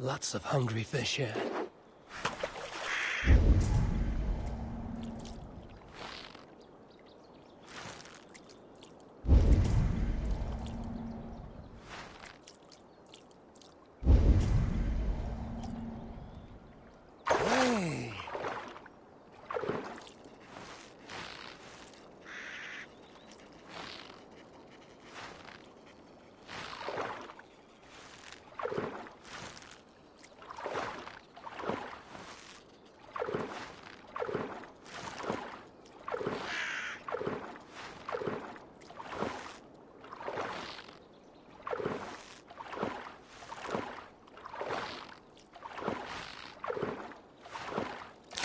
Lots of hungry fish here. Hey.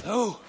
Who?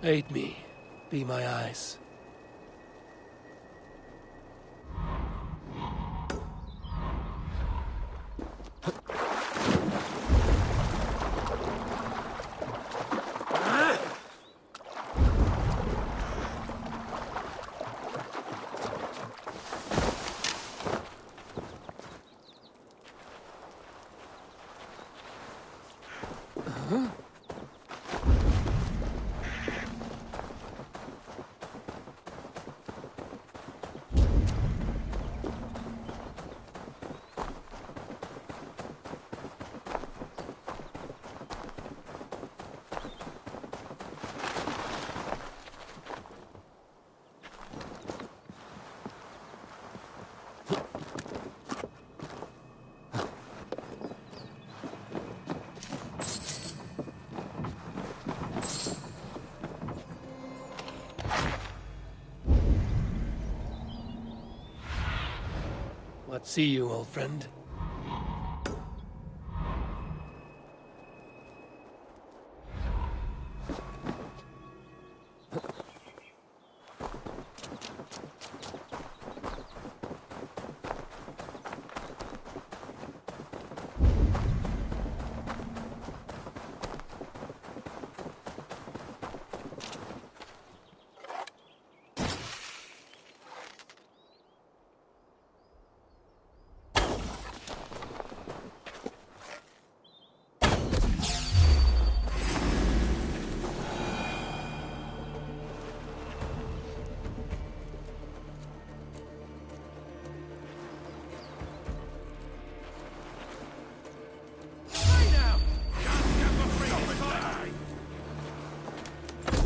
Aid me. Be my eyes. What see you, old friend?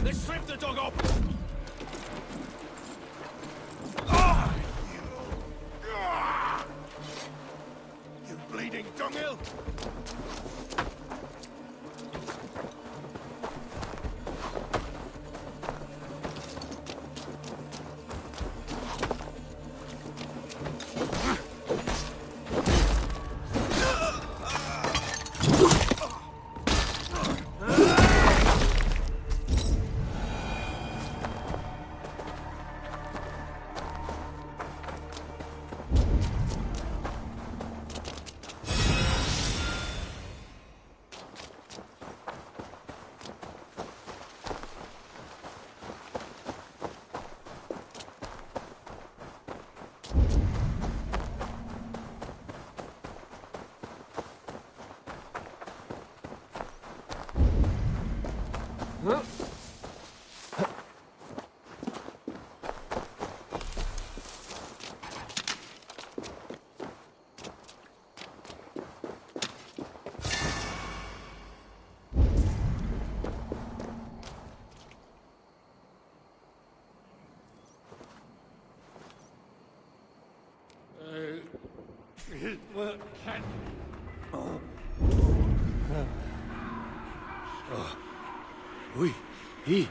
Let's strip the dog off! You bleeding dunghill! Well, can... Oui, he.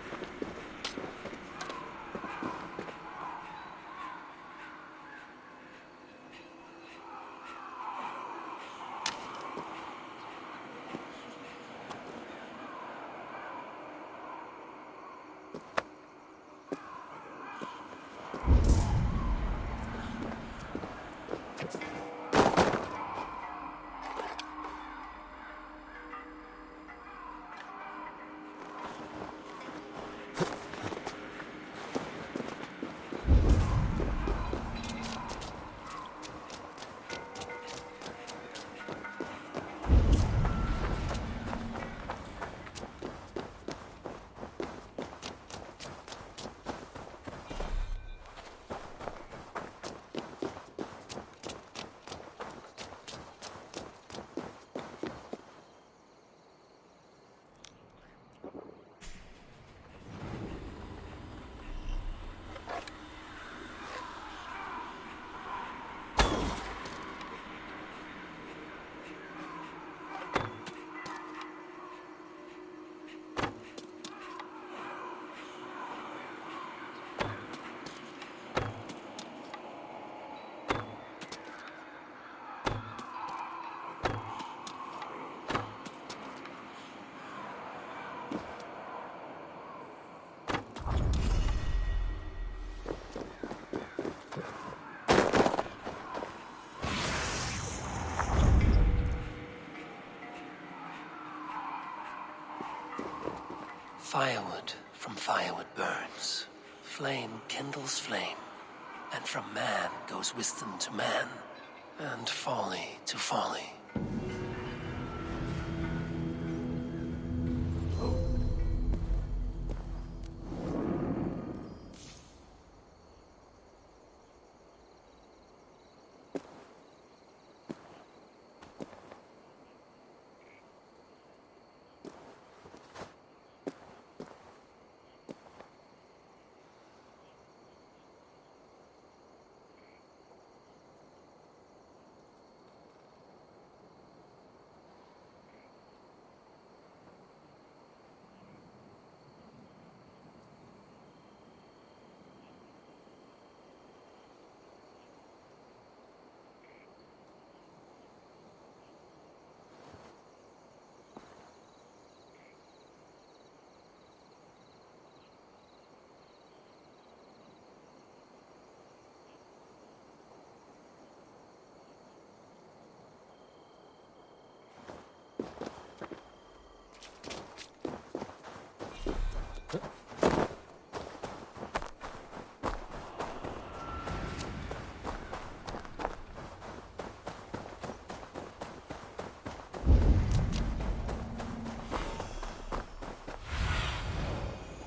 Firewood from firewood burns. Flame kindles flame. And from man goes wisdom to man. And folly to folly.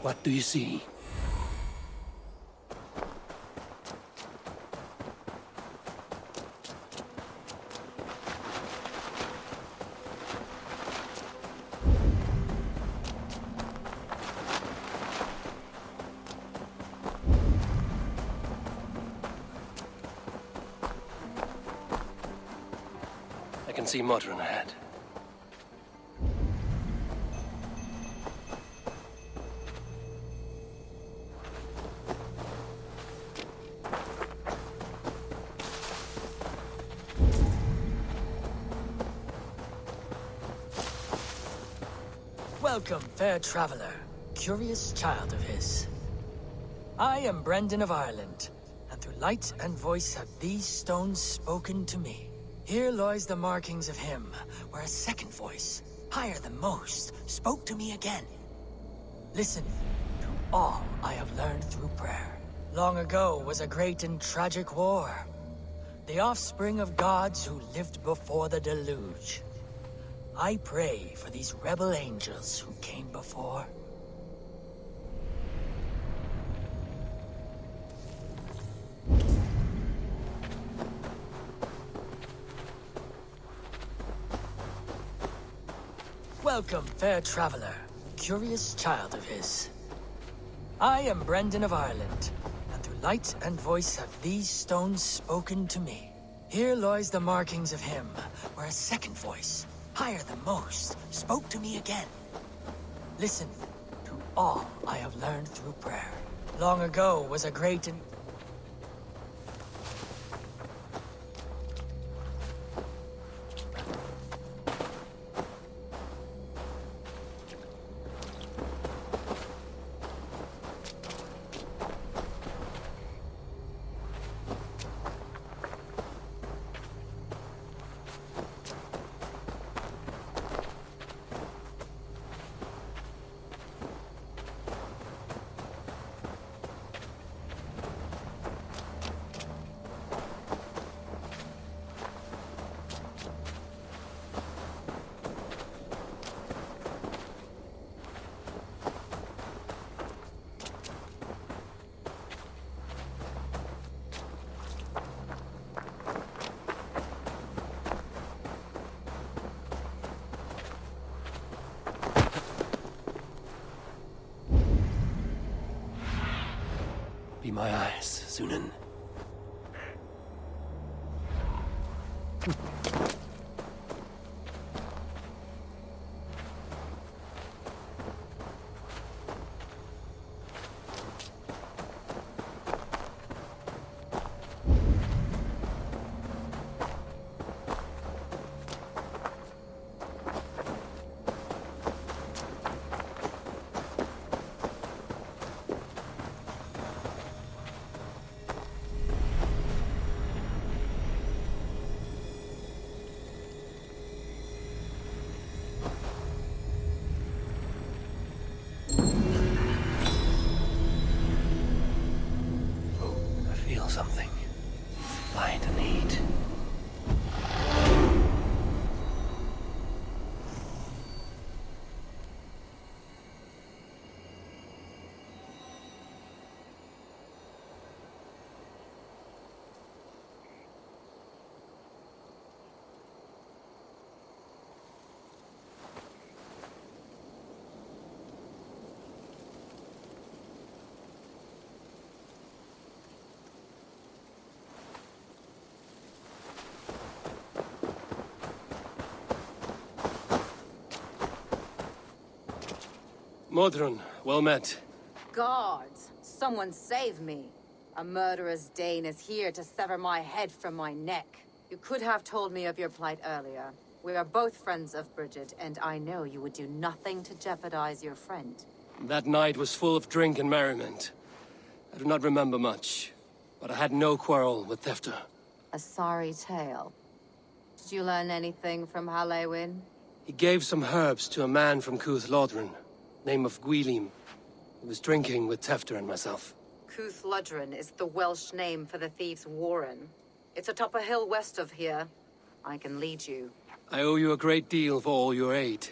What do you see? see Modron ahead. Welcome, fair traveler, curious child of his. I am Brendan of Ireland, and through light and voice have these stones spoken to me. Here lies the markings of him, where a second voice, higher than most, spoke to me again. Listen to all I have learned through prayer. Long ago was a great and tragic war. The offspring of gods who lived before the deluge. I pray for these rebel angels who came before. Welcome, fair traveler, curious child of his. I am Brendan of Ireland, and through light and voice have these stones spoken to me. Here lies the markings of him, where a second voice, higher than most, spoke to me again. Listen to all I have learned through prayer. Long ago was a great and... Be my eyes, Sunan. Something light and heat. Modron, well met. Guards, someone save me. A murderous Dane is here to sever my head from my neck. You could have told me of your plight earlier. We are both friends of Bridget, and I know you would do nothing to jeopardize your friend. That night was full of drink and merriment. I do not remember much, but I had no quarrel with Thefter. A sorry tale. Did you learn anything from Halewin? He gave some herbs to a man from Cuth Lodren, name of Gwylim. He was drinking with Tefter and myself. Cuth Lodren is the Welsh name for the thieves' warren. It's atop a hill west of here. I can lead you. I owe you a great deal for all your aid.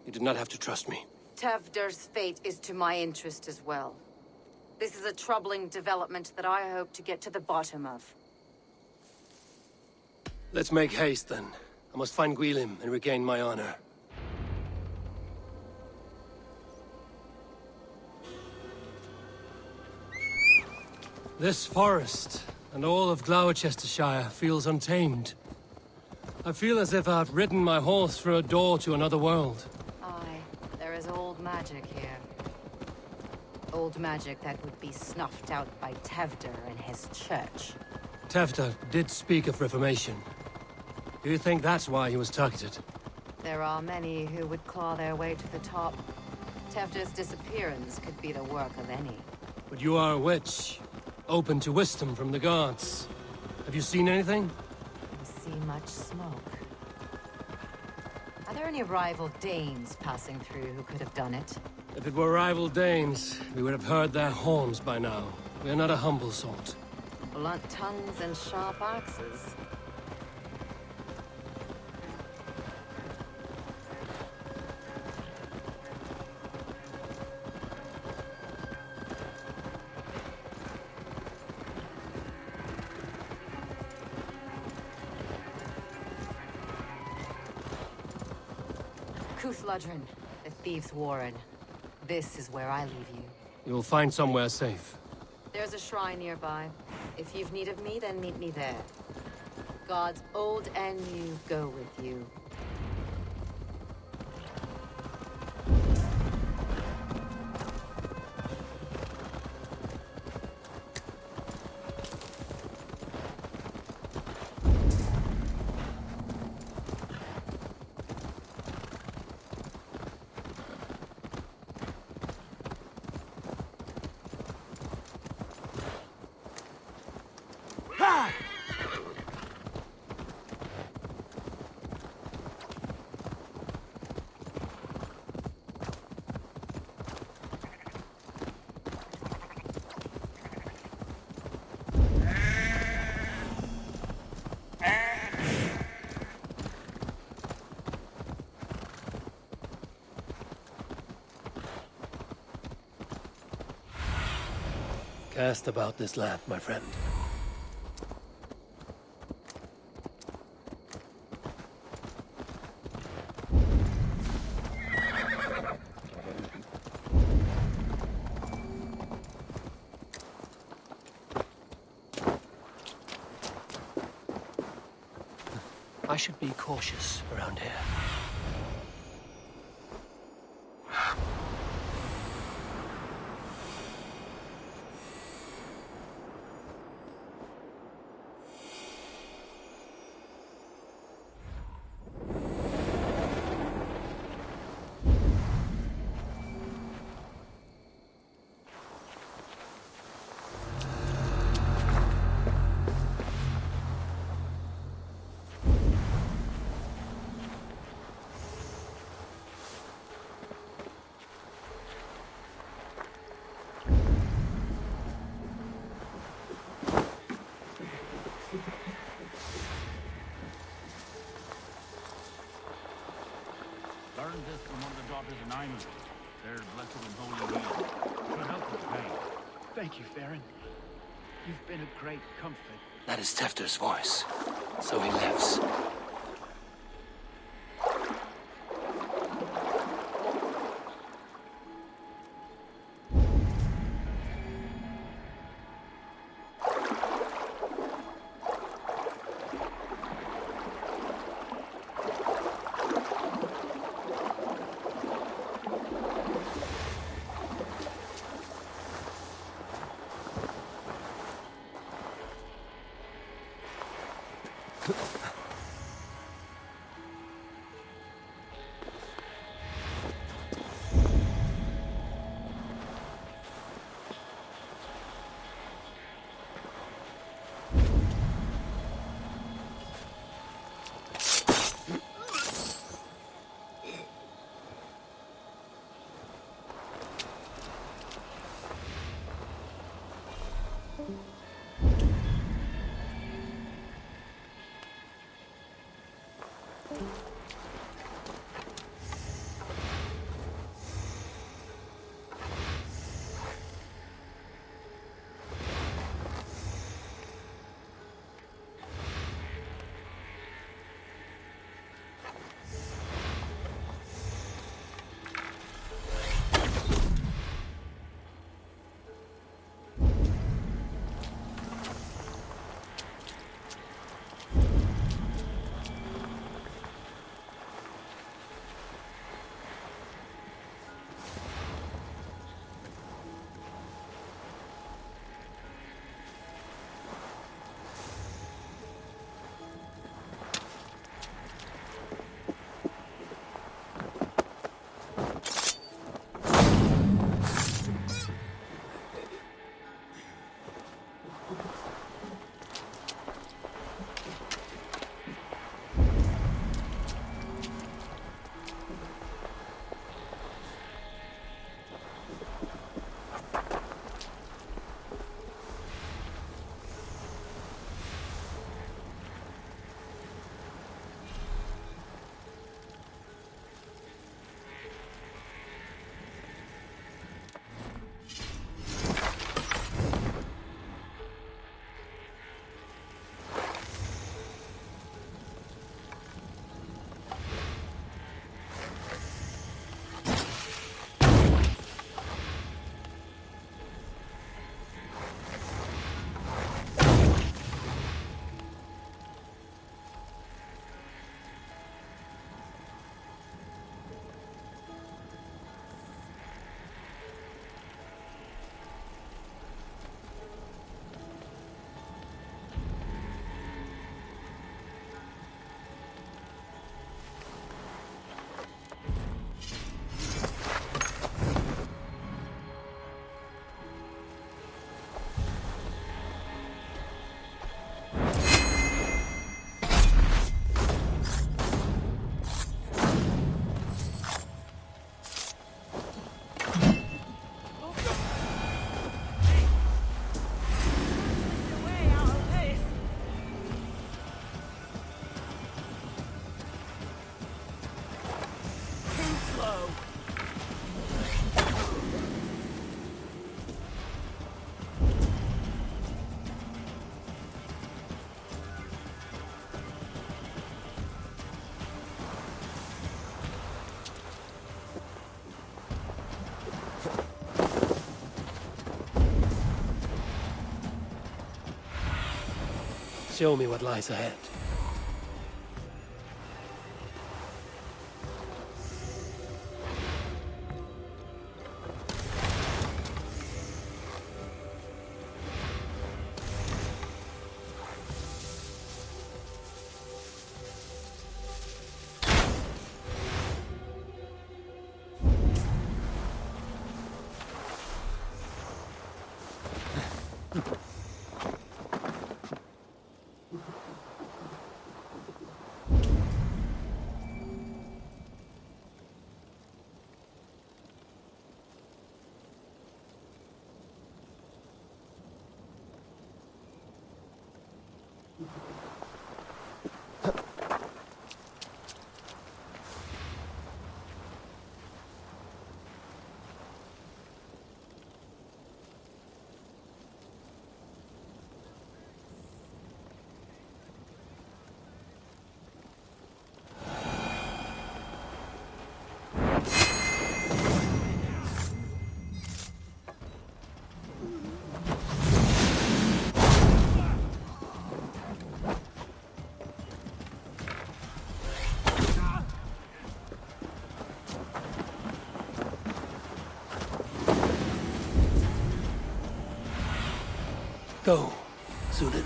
You did not have to trust me. Tevder's fate is to my interest as well. This is a troubling development that I hope to get to the bottom of. Let's make haste, then. I must find Gwylim and regain my honor. This forest, and all of Gloucestershire, feels untamed. I feel as if I've ridden my horse through a door to another world. Aye, there is old magic here. Old magic that would be snuffed out by Tevder and his church. Tevder did speak of reformation. Do you think that's why he was targeted? There are many who would claw their way to the top. Tevder's disappearance could be the work of any. But you are a witch, open to wisdom from the gods. Have you seen anything? I see much smoke. Are there any rival Danes passing through who could have done it? If it were rival Danes, we would have heard their horns by now. We are not a humble sort. Blunt tongues and sharp axes. Kuthladrin, the Thieves' Warren. This is where I leave you. You'll find somewhere safe. There's a shrine nearby. If you've need of me, then meet me there. Gods old and new go with you. Cast about this land, my friend. I should be cautious around here. Learned this from one of the daughters of Nyman. They're blessed and holy healers. Should help with pain. Thank you, Farron. You've been a great comfort. That is Tefter's voice. So he lives. Show me what lies ahead. Go, Sunan.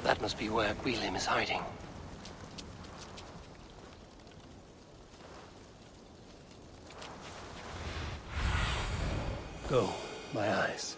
That must be where Guilhem is hiding. Go, my eyes.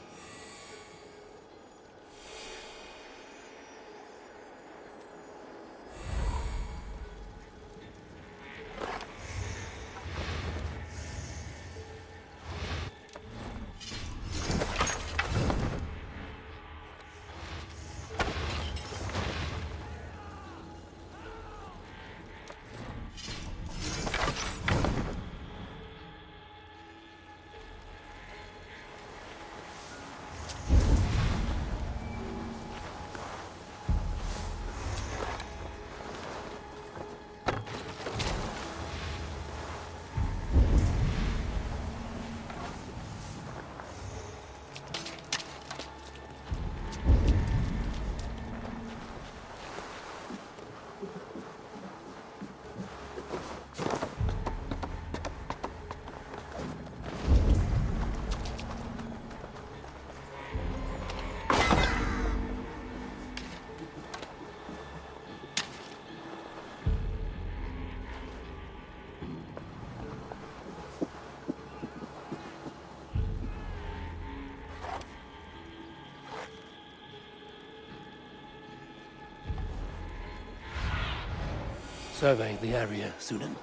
Survey the area, Sunan.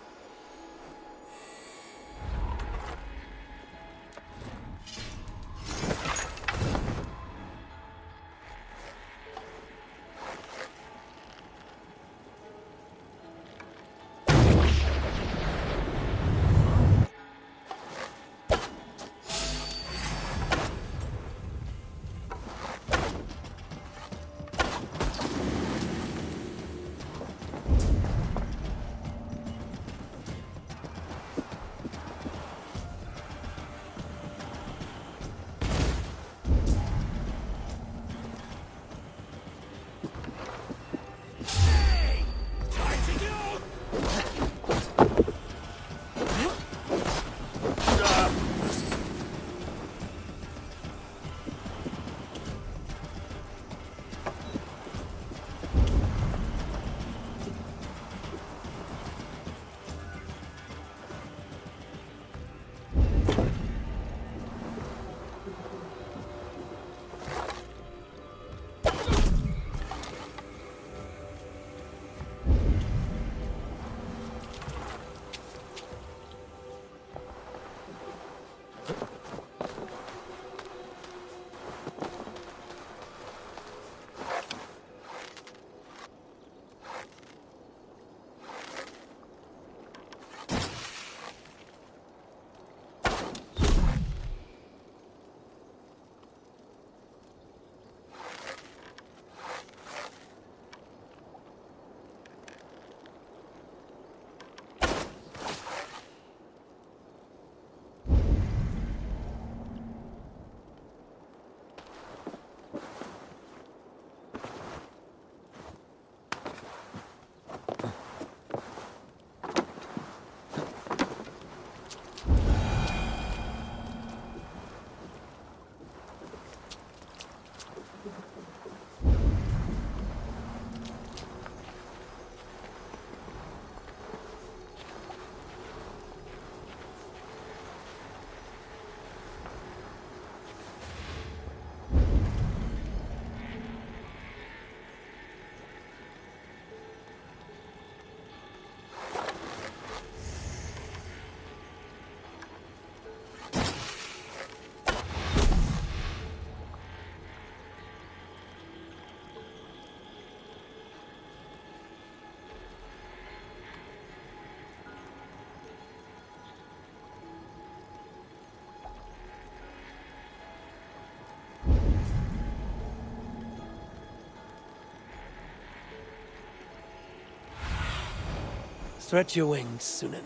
Stretch your wings, Sunan.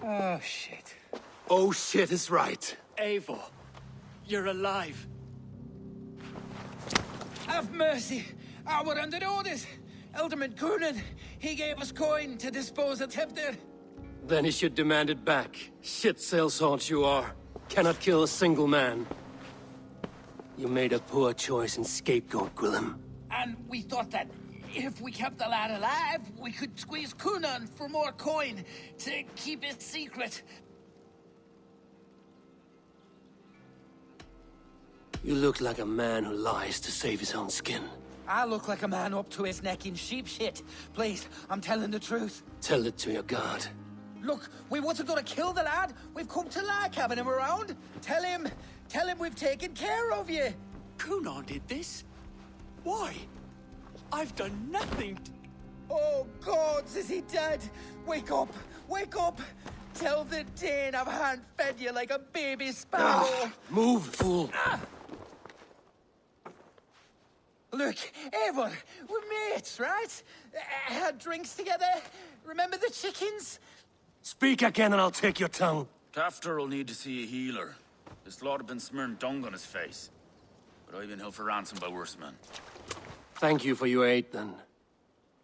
Oh, shit. Oh shit is right. Eivor, you're alive. Have mercy! Our under orders! Alderman Coonan, he gave us coin to dispose of Tepter. Then he should demand it back. Shit sellsword you are. Cannot kill a single man. You made a poor choice in scapegoat, Gwillem. And we thought that if we kept the lad alive, we could squeeze Coonan for more coin to keep it secret. You look like a man who lies to save his own skin. I look like a man up to his neck in sheep shit. Please, I'm telling the truth. Tell it to your god. Look, we wasn't gonna kill the lad. We've come to like having him around. Tell him we've taken care of you. Coonan did this? Why? I've done nothing. Oh, gods, is he dead? Wake up! Wake up! Tell the Dane I've hand-fed you like a baby sparrow. Move, fool. Look, Eivor, we're mates, right? Had drinks together. Remember the chickens? Speak again and I'll take your tongue. Tafter will need to see a healer. This lord have been smearing dung on his face. But I've been held for ransom by worse men. Thank you for your aid, then.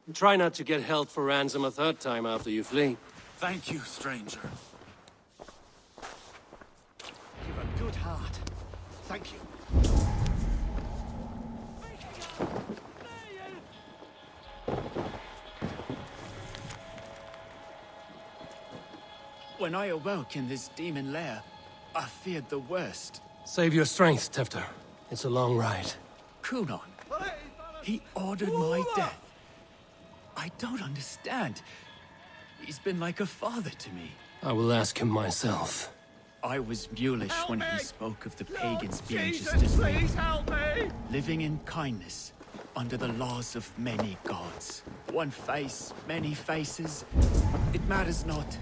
And try not to get held for ransom a third time after you flee. Thank you, stranger. You've a good heart. Thank you. When I awoke in this demon lair, I feared the worst. Save your strength, Tefter. It's a long ride. Coonan. He ordered my death. I don't understand. He's been like a father to me. I will ask him myself. I was mulish when he spoke of the pagans being just as we, living in kindness, under the laws of many gods. One face, many faces. It matters not.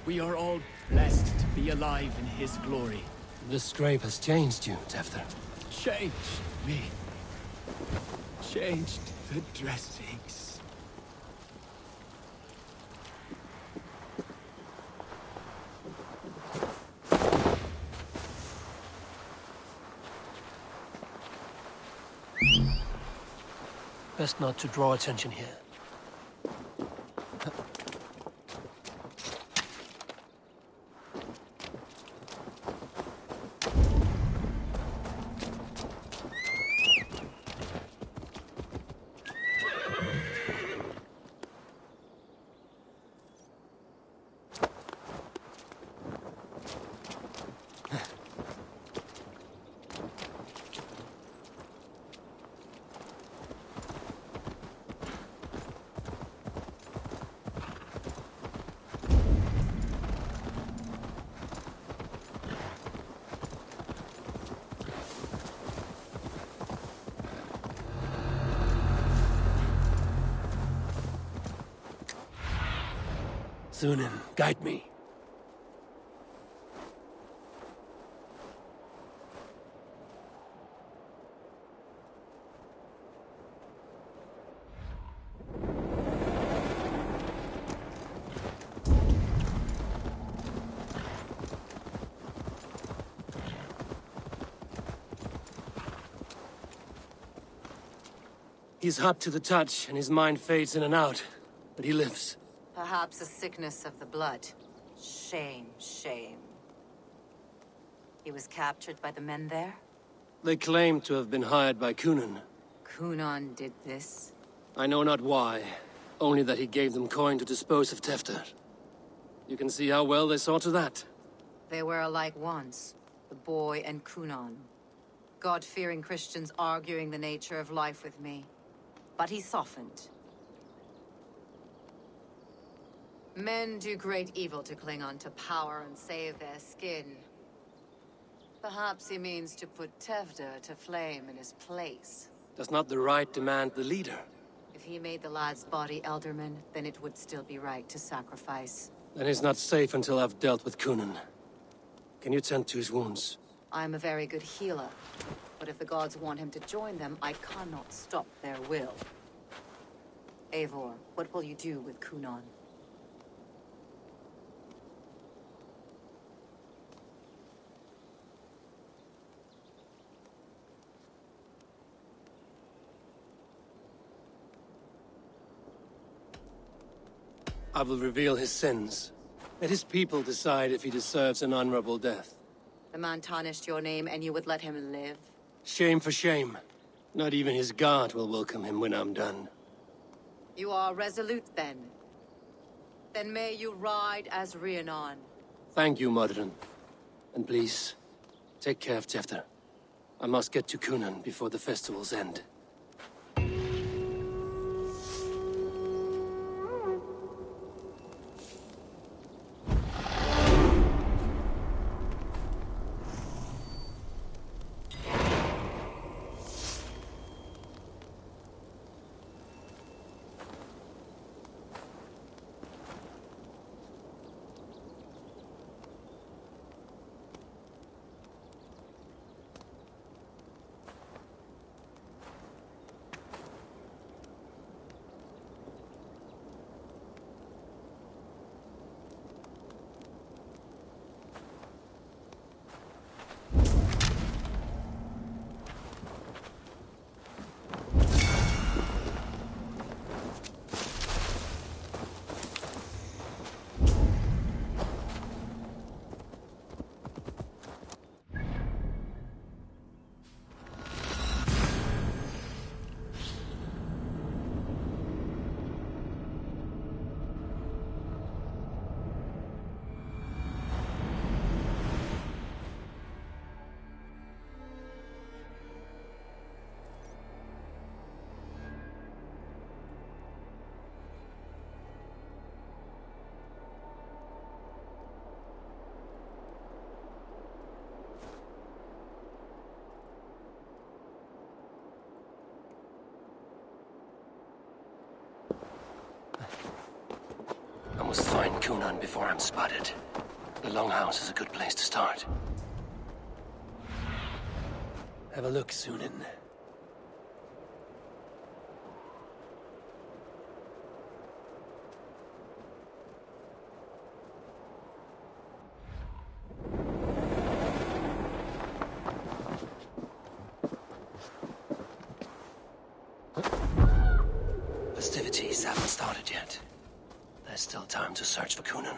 We are all blessed to be alive in his glory. The scrape has changed you, Tefter. Changed me. Changed the dressings. Best not to draw attention here. Sunan, guide me. He's hot to the touch, and his mind fades in and out, but he lives. Perhaps a sickness of the blood. Shame, shame. He was captured by the men there? They claim to have been hired by Coonan. Coonan did this? I know not why, only that he gave them coin to dispose of Tefter. You can see how well they saw to that. They were alike once, the boy and Coonan. God-fearing Christians arguing the nature of life with me. But he softened. Men do great evil to cling on to power and save their skin. Perhaps he means to put Tefter to flame in his place. Does not the right demand the leader? If he made the lad's body Elderman, then it would still be right to sacrifice. Then he's not safe until I've dealt with Coonan. Can you tend to his wounds? I'm a very good healer, but if the gods want him to join them, I cannot stop their will. Eivor, what will you do with Coonan? I will reveal his sins. Let his people decide if he deserves an honorable death. The man tarnished your name and you would let him live? Shame for shame. Not even his guard will welcome him when I'm done. You are resolute, then. Then may you ride as Rhiannon. Thank you, Modern. And please, take care of Tefter. I must get to Cunan before the festival's end. I must find Cunan before I'm spotted. The Longhouse is a good place to start. Have a look, Sunan. Festivities haven't started yet. There's still time to search for Cunan.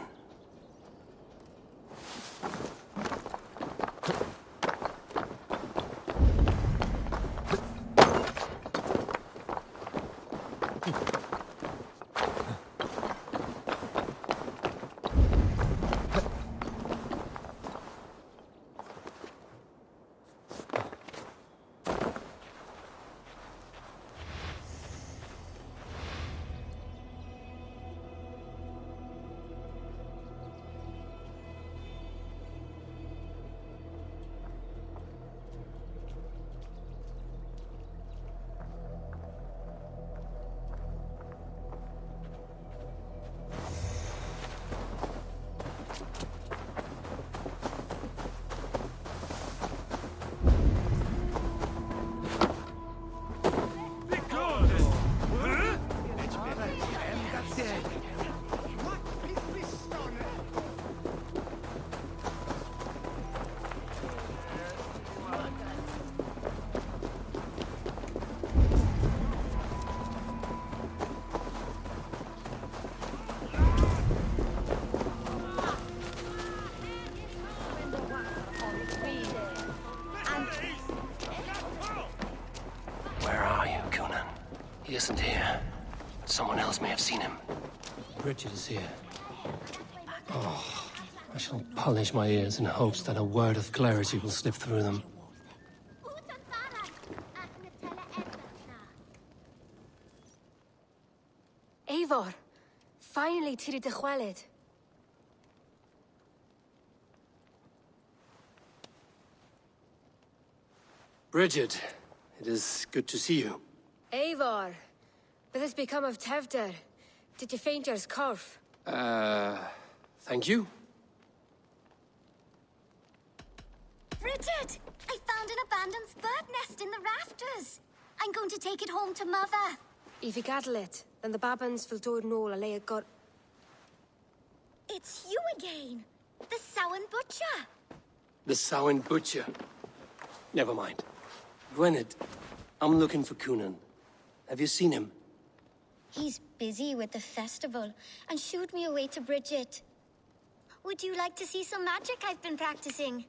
He isn't here. Someone else may have seen him. Bridget is here. Oh, I shall polish my ears in hopes that a word of clarity will slip through them. Eivor, finally tiri de chwaled. Bridget, it is good to see you. Eivor, what has become of Tevder? Did you faint your scarf? Thank you. Bridget! I found an abandoned bird nest in the rafters. I'm going to take it home to Mother. If you cattle it, then the Babans will do no lay a got. It's you again. The Samhain Butcher. The Samhain Butcher. Never mind. Gwynedd, I'm looking for Cunan. Have you seen him? He's busy with the festival and shooed me away to Bridget. Would you like to see some magic I've been practicing?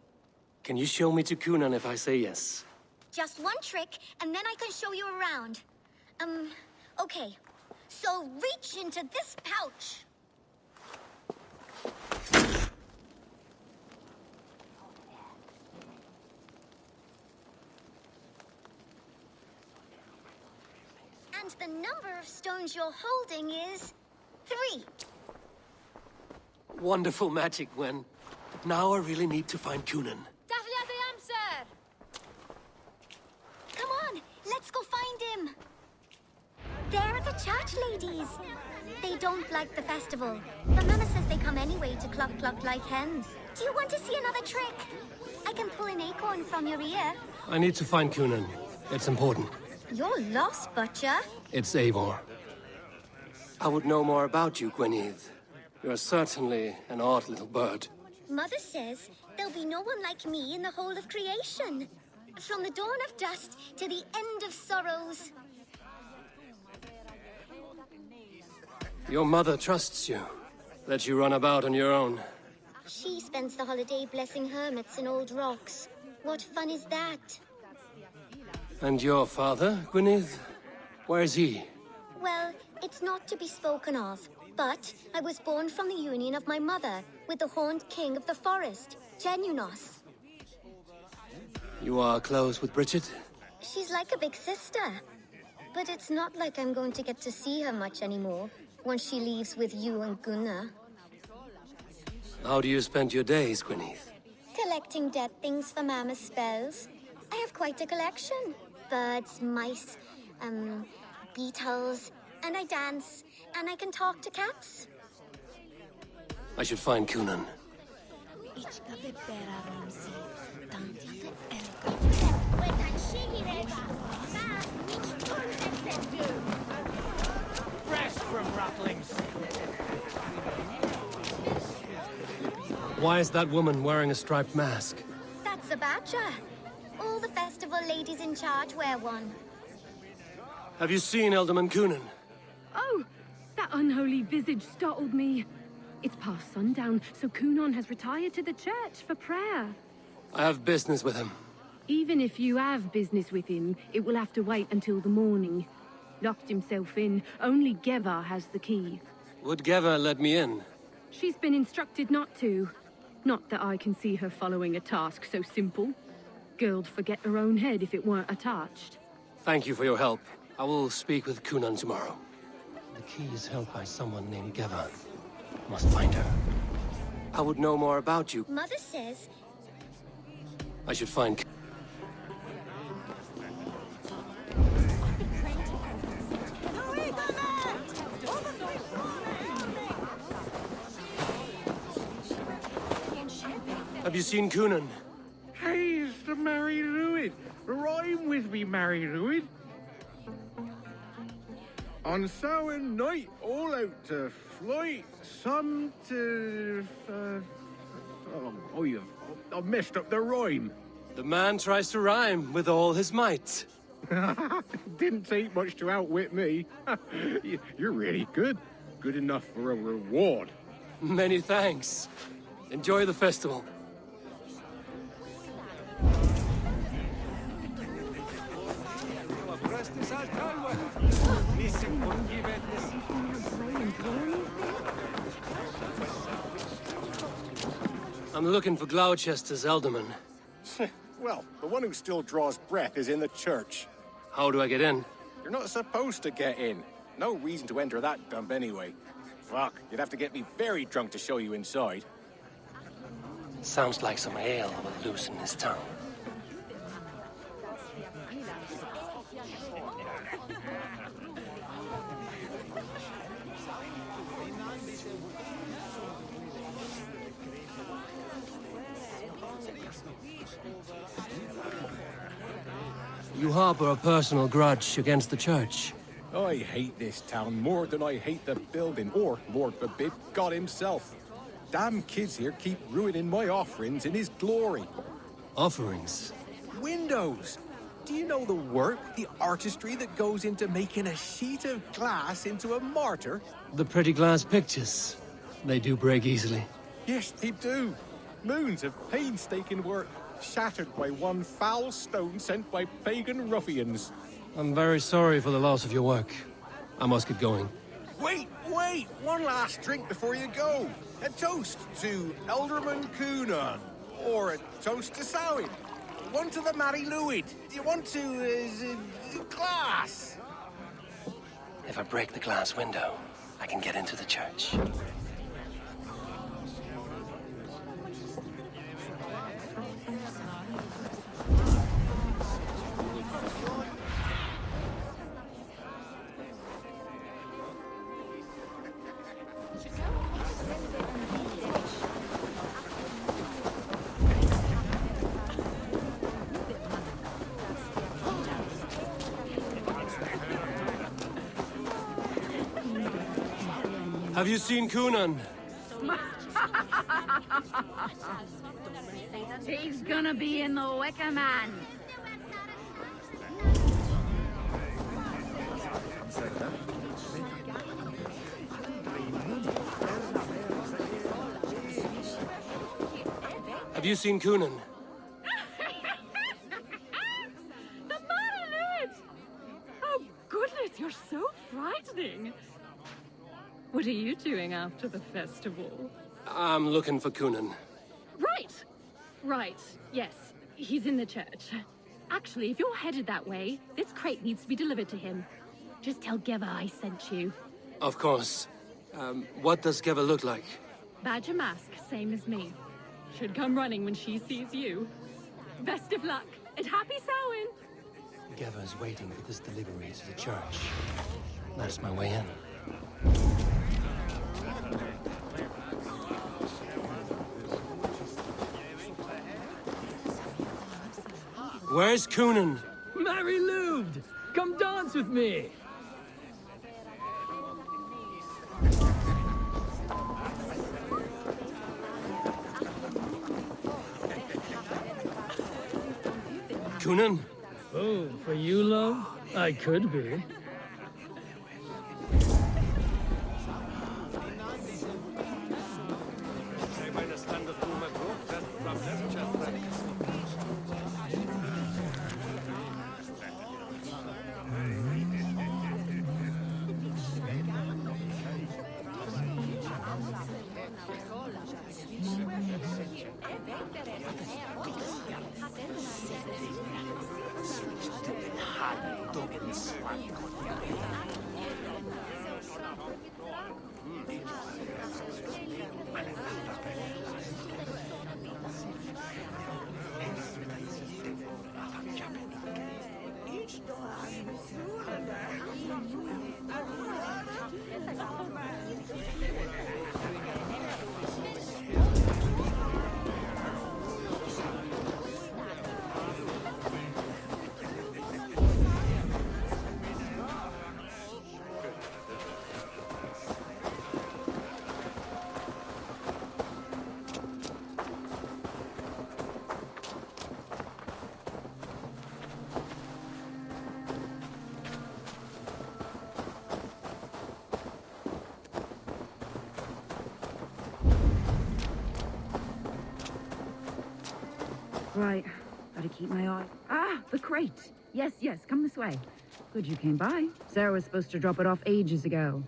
Can you show me to Cunan if I say yes? Just one trick, and then I can show you around. Okay. So reach into this pouch. And the number of stones you're holding is 3. Wonderful magic, Gwen. But now I really need to find Cunan. Come on, let's go find him. There are the church ladies. They don't like the festival. But Mama says they come anyway to cluck cluck like hens. Do you want to see another trick? I can pull an acorn from your ear. I need to find Cunan. It's important. You're lost, Butcher. It's Eivor. I would know more about you, Gwyneth. You're certainly an odd little bird. Mother says there'll be no one like me in the whole of creation. From the dawn of dust to the end of sorrows. Your mother trusts you. Lets you run about on your own. She spends the holiday blessing hermits in old rocks. What fun is that? And your father, Gwyneth? Where's he? Well, it's not to be spoken of, but I was born from the union of my mother with the horned king of the forest, Genunos. You are close with Bridget? She's like a big sister. But it's not like I'm going to get to see her much anymore once she leaves with you and Gunnar. How do you spend your days, Gwyneth? Collecting dead things for Mama's spells. I have quite a collection. Birds, mice, beetles, and I dance, and I can talk to cats. I should find Cunan. Rest from rattlings. Why is that woman wearing a striped mask? That's a badger. All the festival ladies in charge wear one. Have you seen Alderman Cunan? Oh, that unholy visage startled me. It's past sundown, so Cunan has retired to the church for prayer. I have business with him. Even if you have business with him, it will have to wait until the morning. Locked himself in. Only Geva has the key. Would Geva let me in? She's been instructed not to. Not that I can see her following a task so simple. Girl'd forget her own head if it weren't attached. Thank you for your help. I will speak with Cunan tomorrow. The key is held by someone named Geva. Must find her. I would know more about you. Mother says... I should find... Have you seen Cunan? Hey, it's the Mary Lewid. Rhyme with me, Mary Lewid. On Samhain night, all out to flight, some to... I've messed up the rhyme. The man tries to rhyme with all his might. Didn't take much to outwit me. You're really good. Good enough for a reward. Many thanks. Enjoy the festival. I'm looking for Gloucester's alderman. Well, the one who still draws breath is in the church. How do I get in? You're not supposed to get in. No reason to enter that dump anyway. Fuck, you'd have to get me very drunk to show you inside. Sounds like some ale will loosen his tongue. You harbor a personal grudge against the church. I hate this town more than I hate the building, or, Lord forbid, God himself. Damn kids here keep ruining my offerings in his glory. Offerings? Windows! Do you know the work, the artistry that goes into making a sheet of glass into a martyr? The pretty glass pictures. They do break easily. Yes, they do. Moons of painstaking work, shattered by one foul stone sent by pagan ruffians. I'm very sorry for the loss of your work. I must get going. Wait! One last drink before you go. A toast to Elderman Coonan. Or a toast to Samhain. One to the Mary Lwyd. Do you want to, glass? If I break the glass window, I can get into the church. Have you seen Coonan? He's gonna be in the Wicker Man. Have you seen Coonan? The Marilyn! Oh, goodness, you're so frightening. What are you doing after the festival? I'm looking for Coonan. Right. Yes, he's in the church. Actually, if you're headed that way, this crate needs to be delivered to him. Just tell Geva I sent you. Of course. What does Geva look like? Badger mask, same as me. Should come running when she sees you. Best of luck, and happy Samhain! Geva is waiting for this delivery to the church. That's my way in. Where's Coonan? Mary Lwyd! Come dance with me! Coonan? Oh, for you, love? I could be. Right, gotta keep my eye. Ah, the crate! Yes, come this way. Good you came by. Sarah was supposed to drop it off ages ago.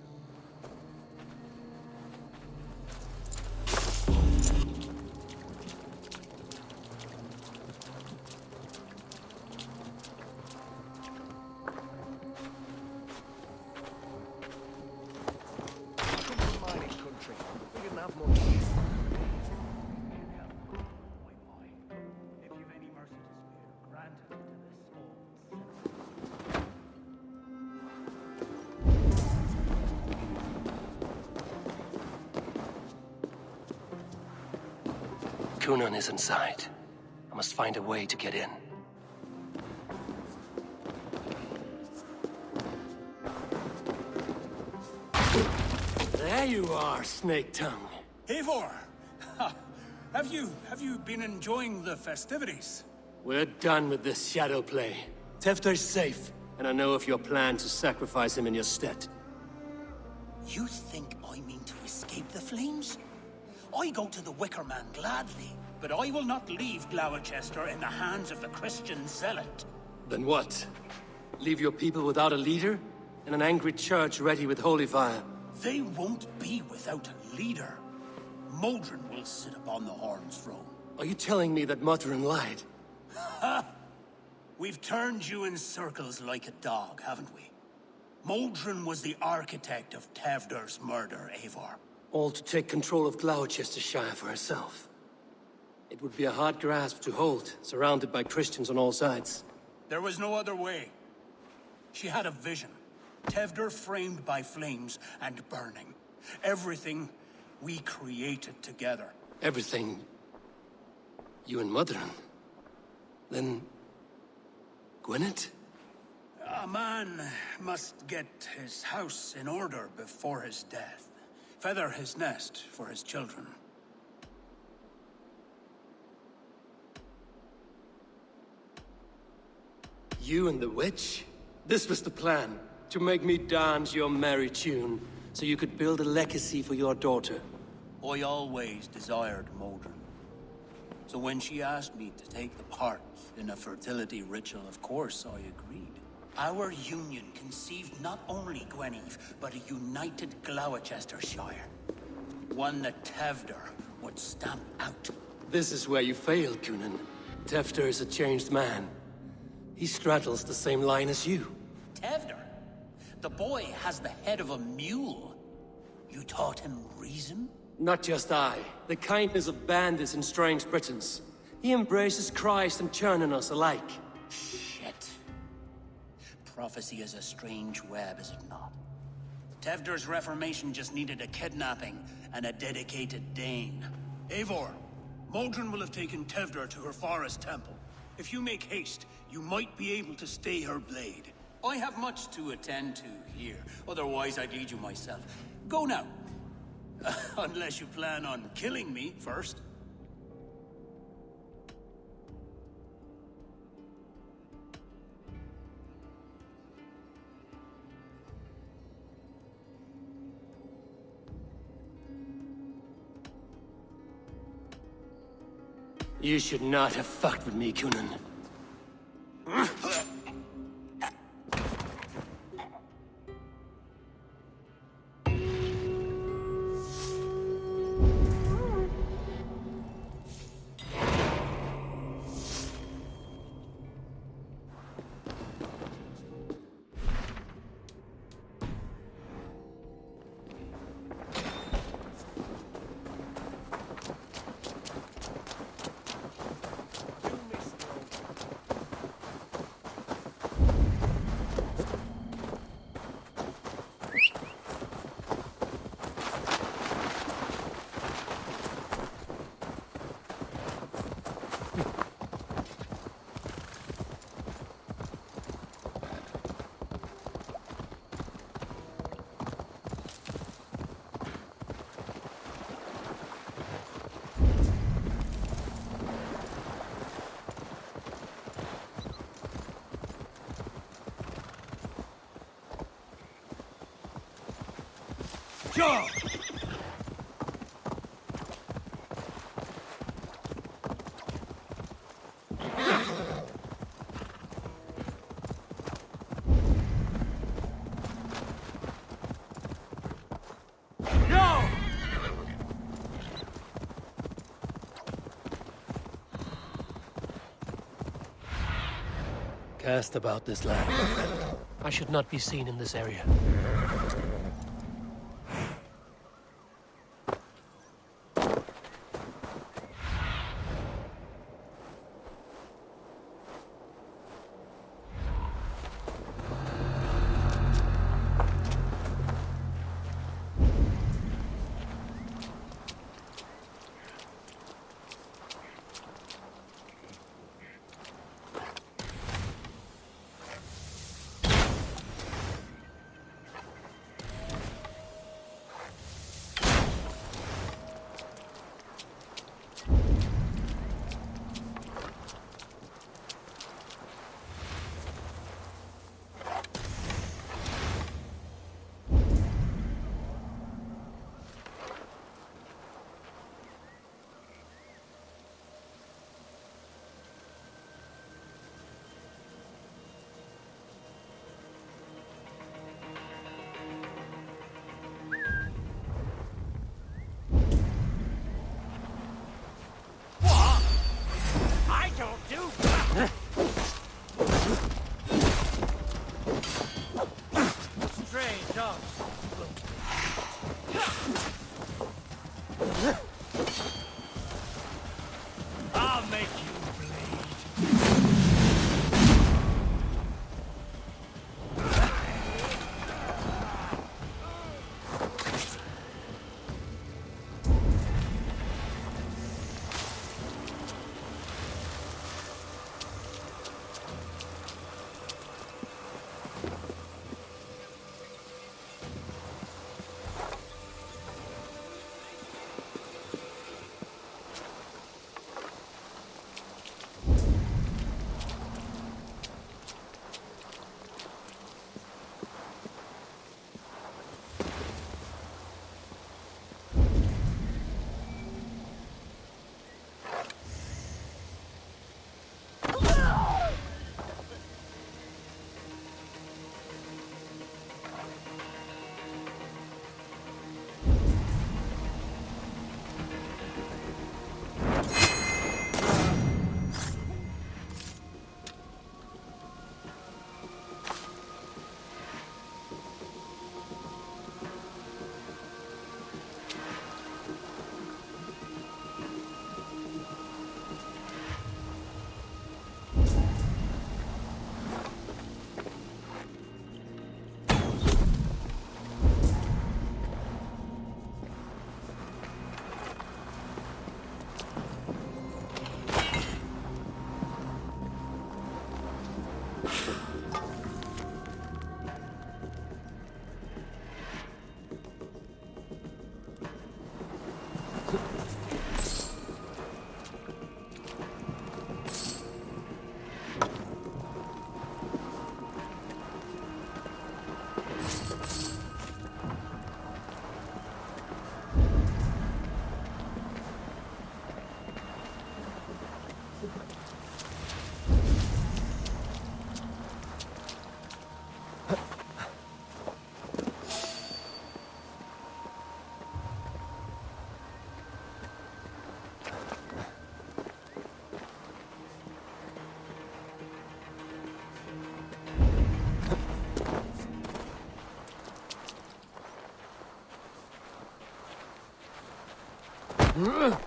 Coonan is inside. I must find a way to get in. There you are, Snake Tongue. Eivor! Have you been enjoying the festivities? We're done with this shadow play. Tefter's safe, and I know of your plan to sacrifice him in your stead. You think I mean to escape the flames? I go to the Wicker Man gladly, but I will not leave Gloucester in the hands of the Christian zealot. Then what? Leave your people without a leader? And an angry church ready with holy fire? They won't be without a leader. Modron will sit upon the Horn's throne. Are you telling me that Modron lied? Ha! We've turned you in circles like a dog, haven't we? Modron was the architect of Tevder's murder, Eivor. All to take control of Gloucestershire for herself. It would be a hard grasp to hold, surrounded by Christians on all sides. There was no other way. She had a vision. Tevder framed by flames and burning. Everything we created together. Everything? You and Modron? Then... Gwyneth? A man must get his house in order before his death. Feather his nest for his children. You and the witch? This was the plan. To make me dance your merry tune, so you could build a legacy for your daughter. I always desired Modron. So when she asked me to take the part in a fertility ritual, of course I agreed. Our union conceived not only Gweneve, but a united Gloucestershire. One that Tevder would stamp out. This is where you failed, Kunan. Tefter is a changed man. He straddles the same line as you. Tevder? The boy has the head of a mule. You taught him reason? Not just I. The kindness of bandits and strange Britons. He embraces Christ and churning us alike. Shit. Prophecy is a strange web, is it not? Tevder's reformation just needed a kidnapping and a dedicated Dane. Eivor, Modron will have taken Tevder to her forest temple. If you make haste, you might be able to stay her blade. I have much to attend to here. Otherwise, I'd lead you myself. Go now. Unless you plan on killing me first. You should not have fucked with me, Kunan. Go! Cast about this land, my friend. I should not be seen in this area. The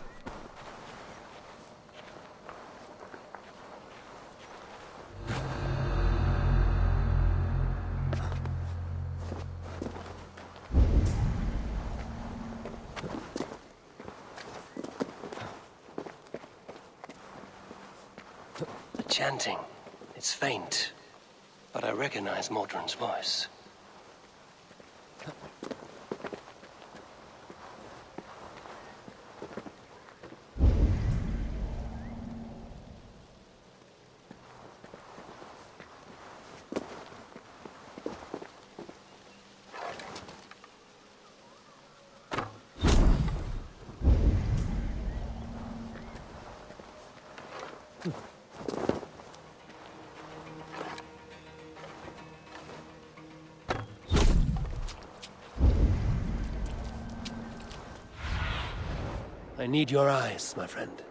chanting, it's faint, but I recognize Mordrin's voice. I need your eyes, my friend.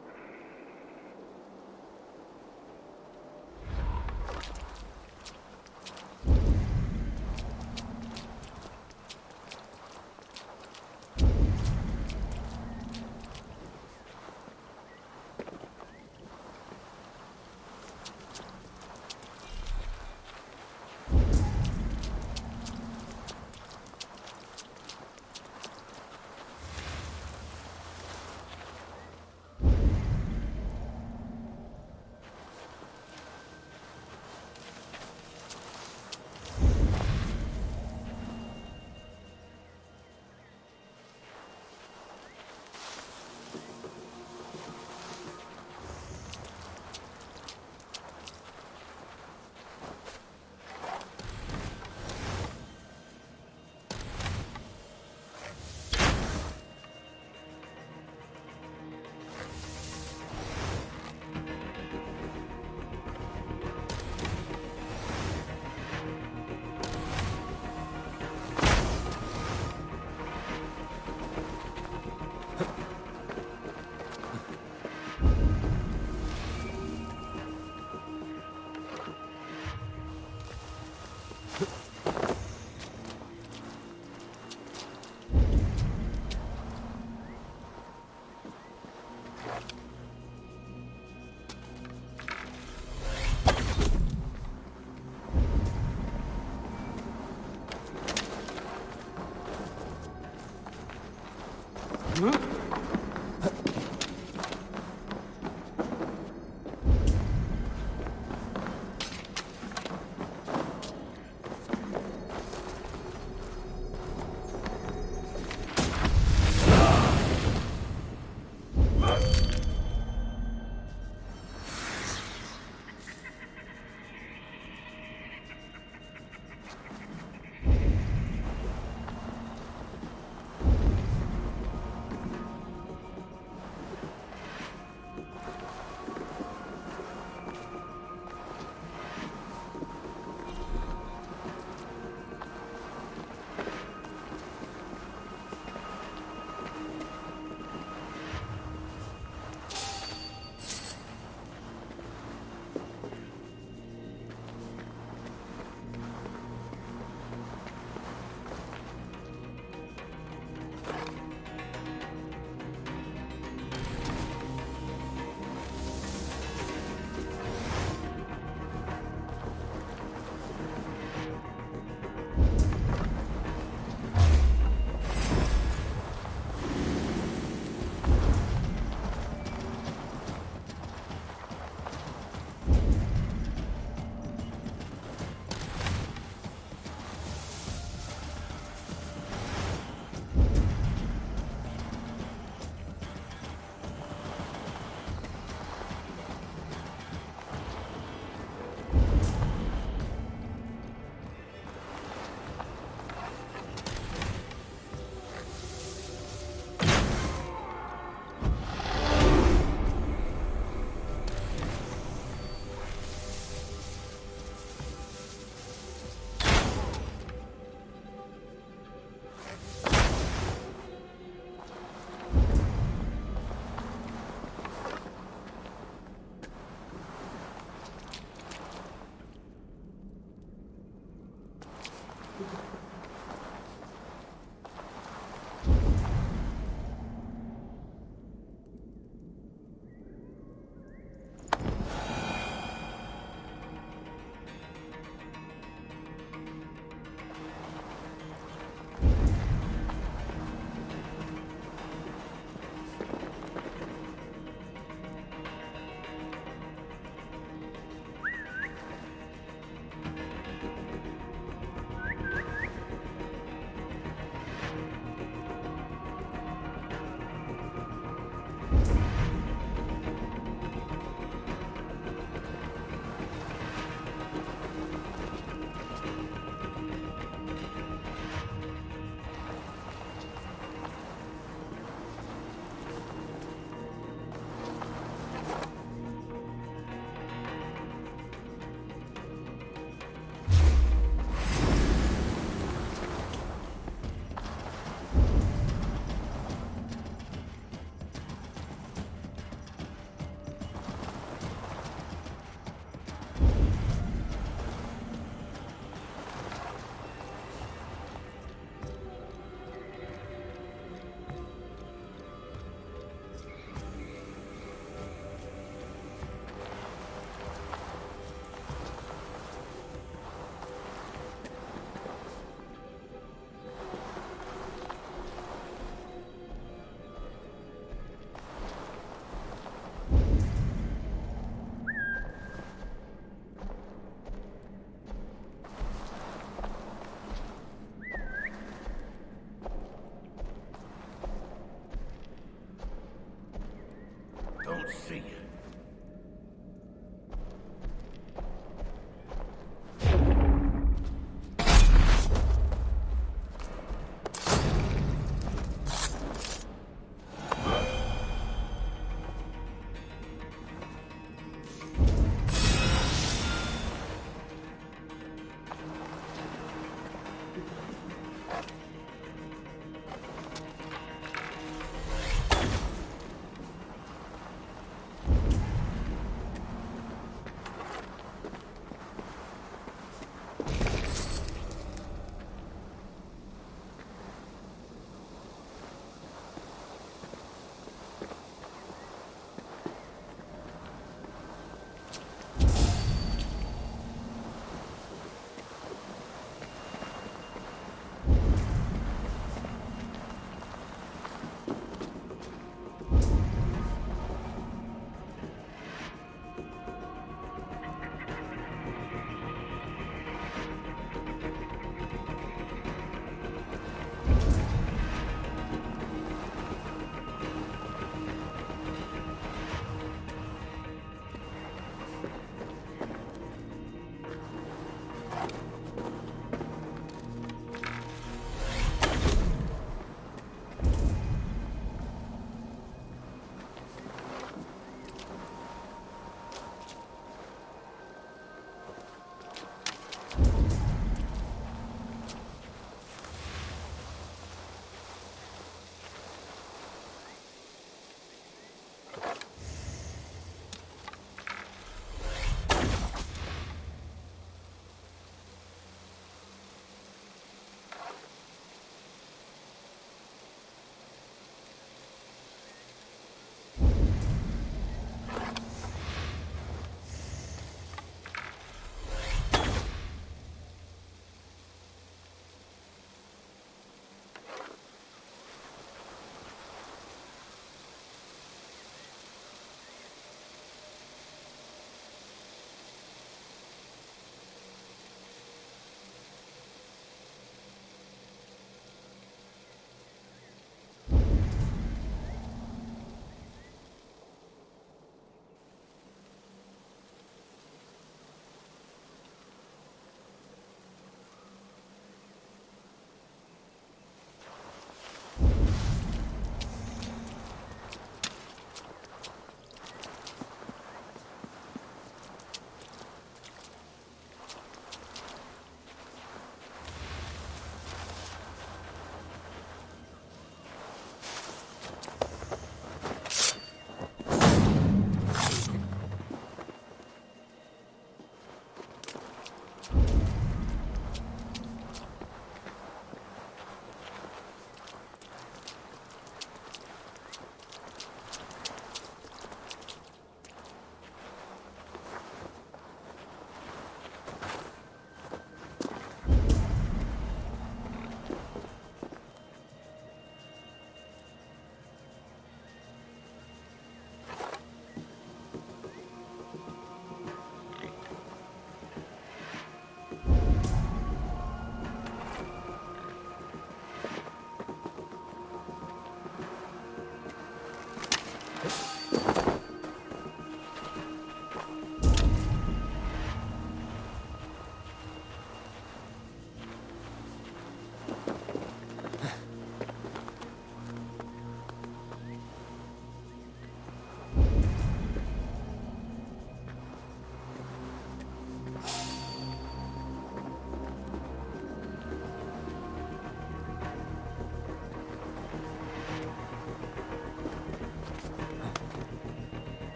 anything.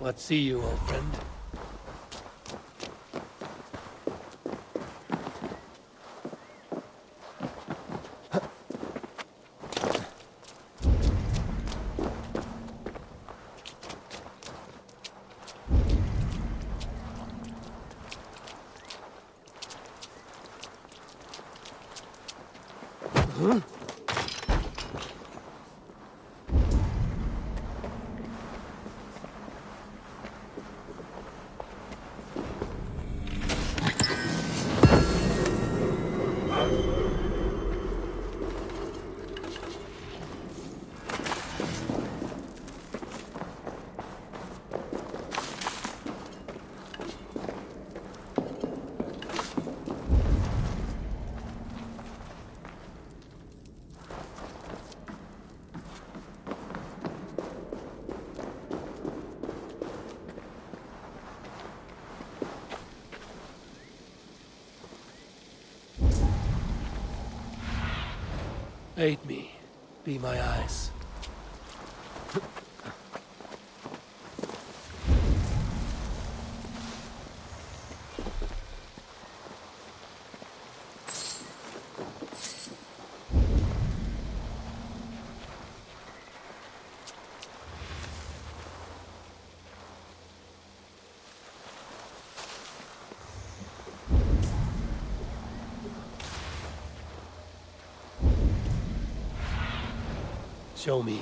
What see you, old friend? Huh? Aid me. Be my eyes. Show me.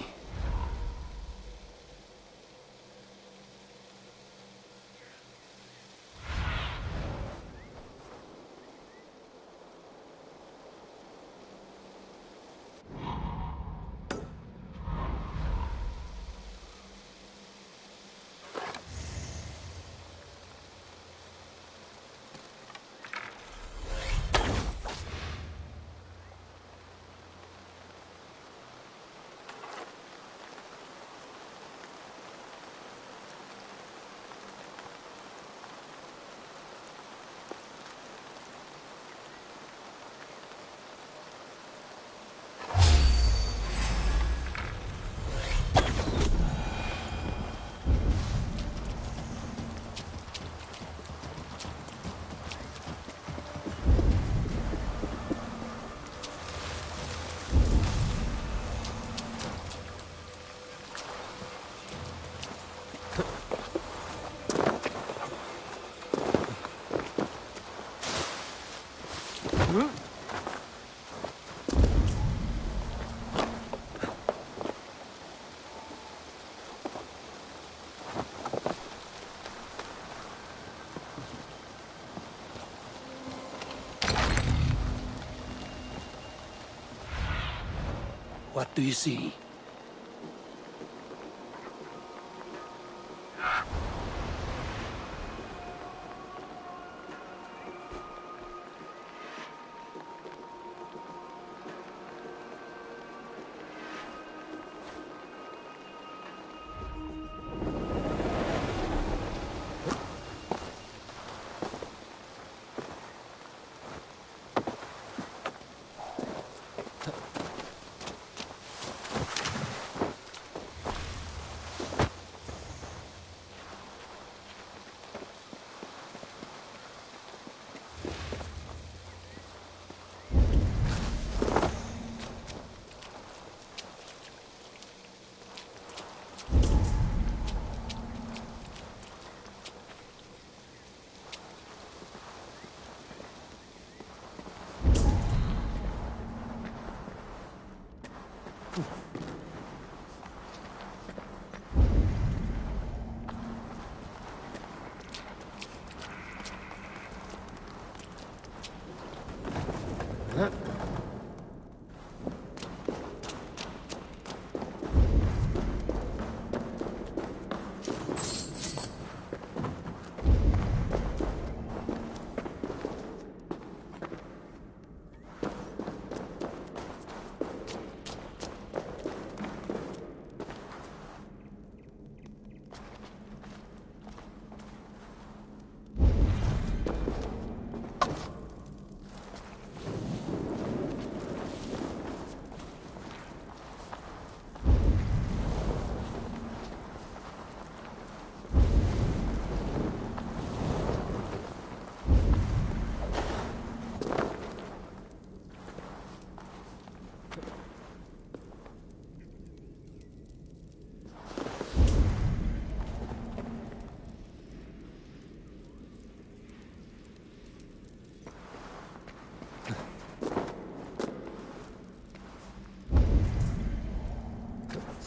What do you see?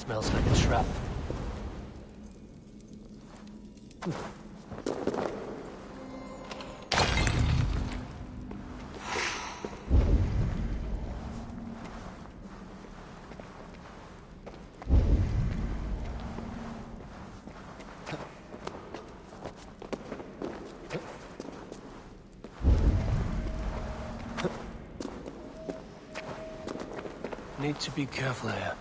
Smells like a trap. Need to be careful here.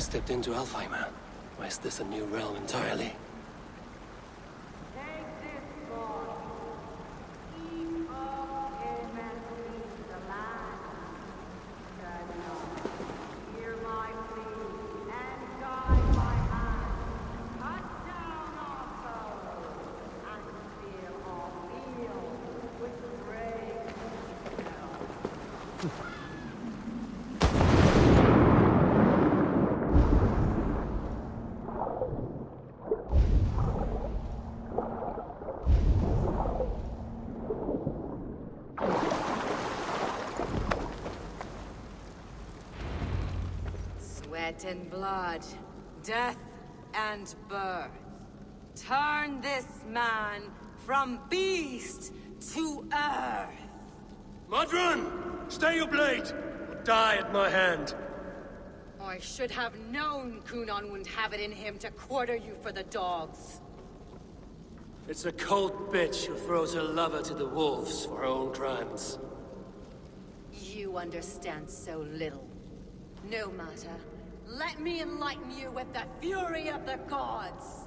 I stepped into Alfheim. Or is this a new realm entirely? sweat and blood, death and birth. Turn this man from beast to earth. Modron! Stay your blade! Or die at my hand. I should have known Kunan wouldn't have it in him to quarter you for the dogs. It's a cold bitch who throws her lover to the wolves for her own crimes. You understand so little. No matter. Let me enlighten you with the fury of the gods!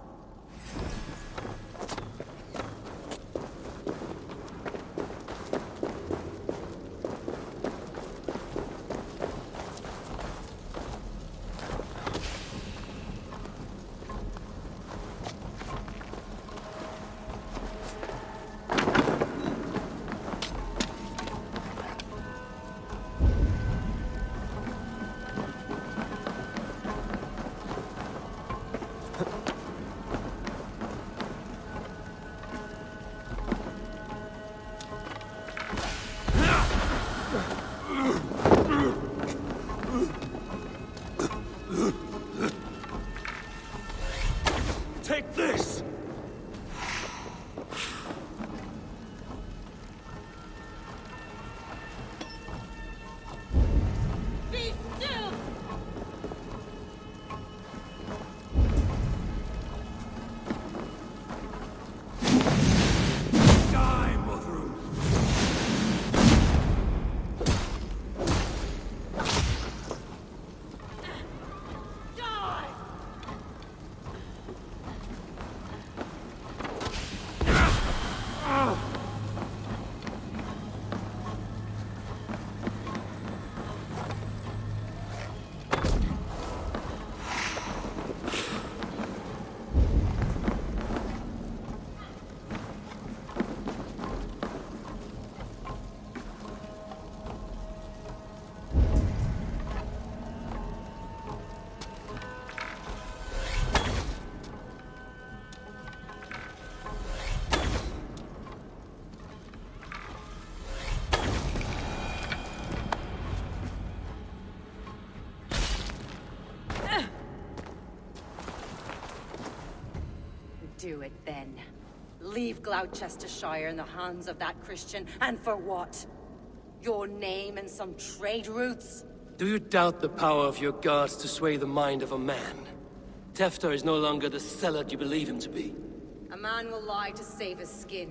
Take this! Be still! Die, Mothrum! Do it then. Leave Gloucestershire in the hands of that Christian, and for what? Your name and some trade routes? Do you doubt the power of your gods to sway the mind of a man? Tefter is no longer the zealot you believe him to be. A man will lie to save his skin.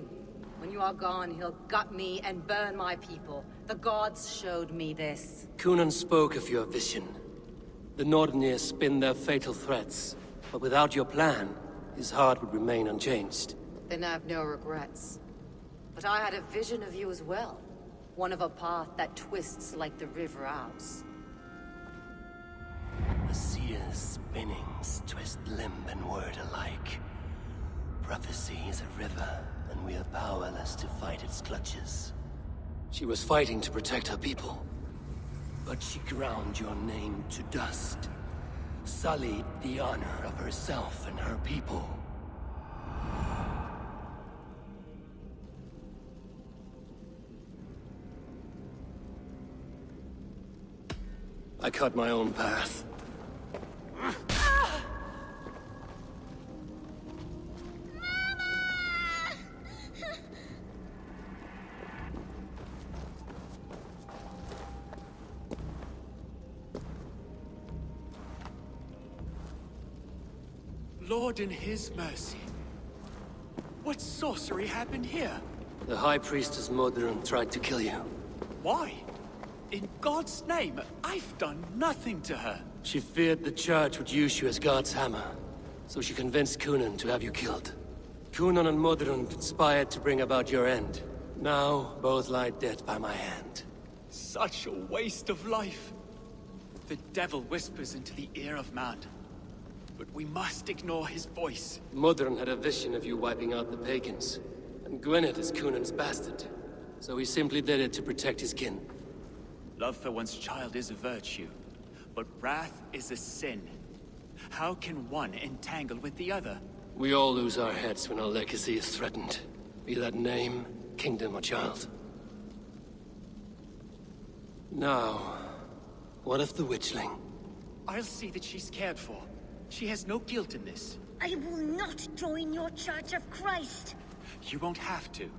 When you are gone, he'll gut me and burn my people. The gods showed me this. Kunan spoke of your vision. The Nordenir spin their fatal threats, but without your plan, his heart would remain unchanged. Then I have no regrets. But I had a vision of you as well. One of a path that twists like the river Ouse. A seer's spinnings twist limb and word alike. Prophecy is a river, and we are powerless to fight its clutches. She was fighting to protect her people, but she ground your name to dust. Sullied the honor of herself and her people. I cut my own path. Lord in his mercy. What sorcery happened here? The High Priestess Modron tried to kill you. Why? In God's name, I've done nothing to her. She feared the Church would use you as God's hammer, so she convinced Kunan to have you killed. Kunan and Modron conspired to bring about your end. Now, both lie dead by my hand. Such a waste of life. The devil whispers into the ear of man. But we must ignore his voice. Modron had a vision of you wiping out the pagans. And Gwynedd is Kunan's bastard. So he simply did it to protect his kin. Love for one's child is a virtue, but wrath is a sin. How can one entangle with the other? We all lose our heads when our legacy is threatened. Be that name, kingdom, or child. Now, what of the witchling? I'll see that she's cared for. She has no guilt in this. I will not join your Church of Christ. You won't have to.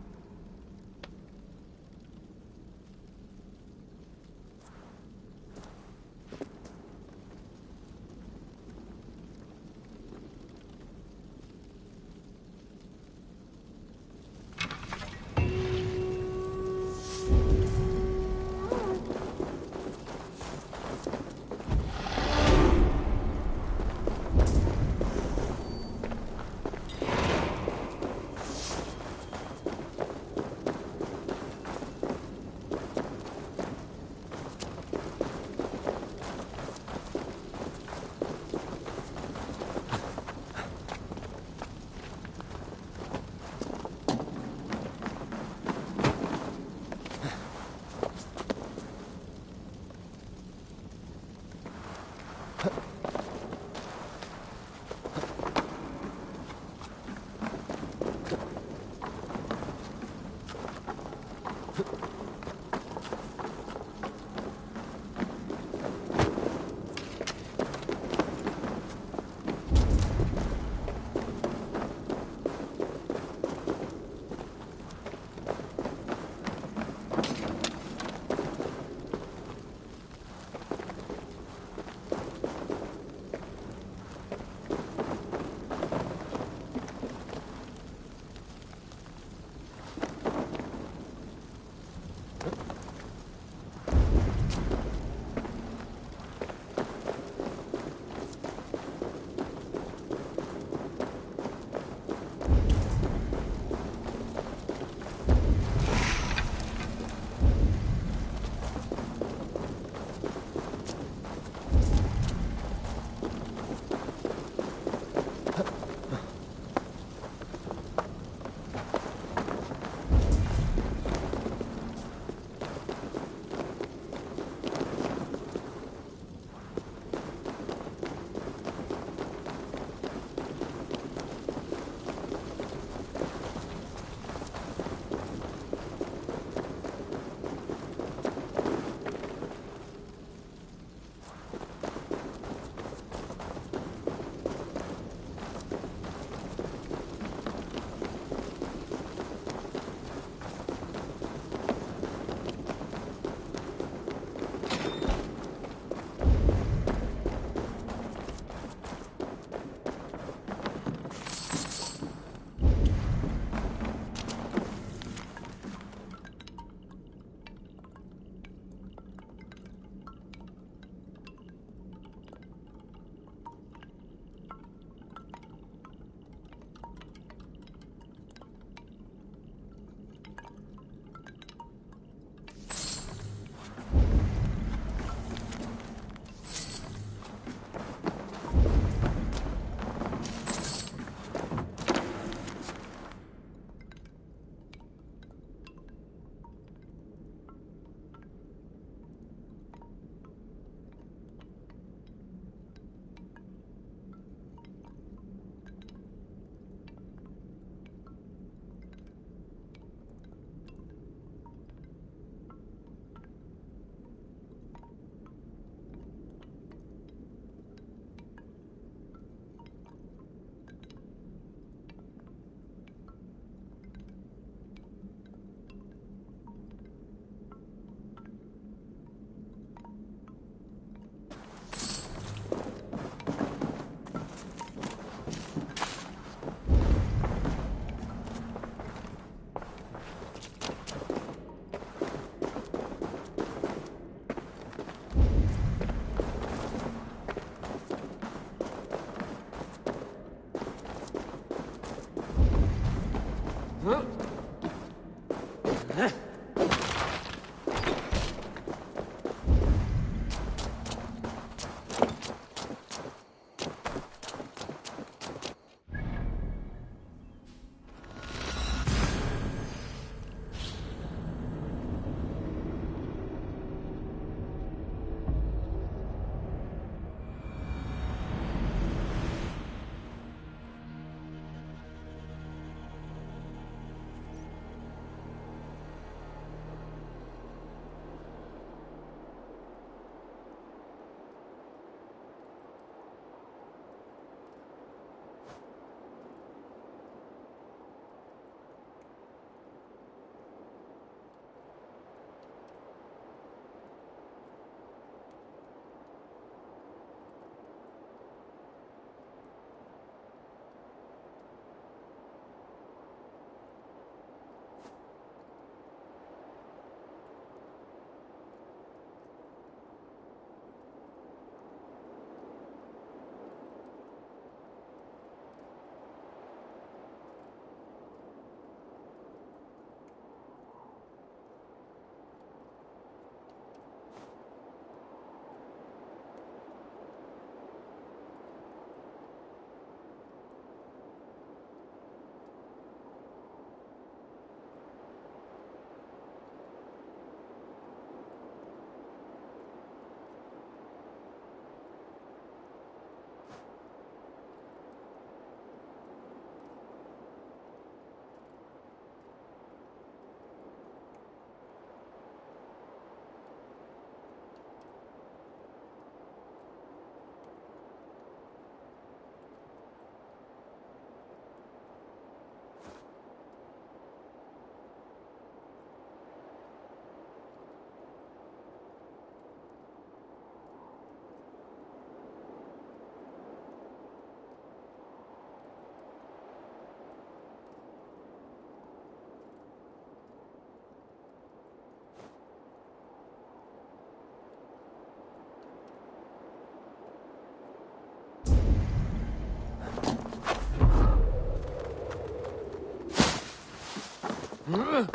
I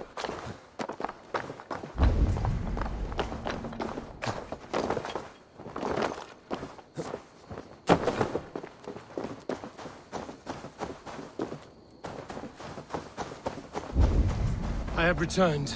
have returned.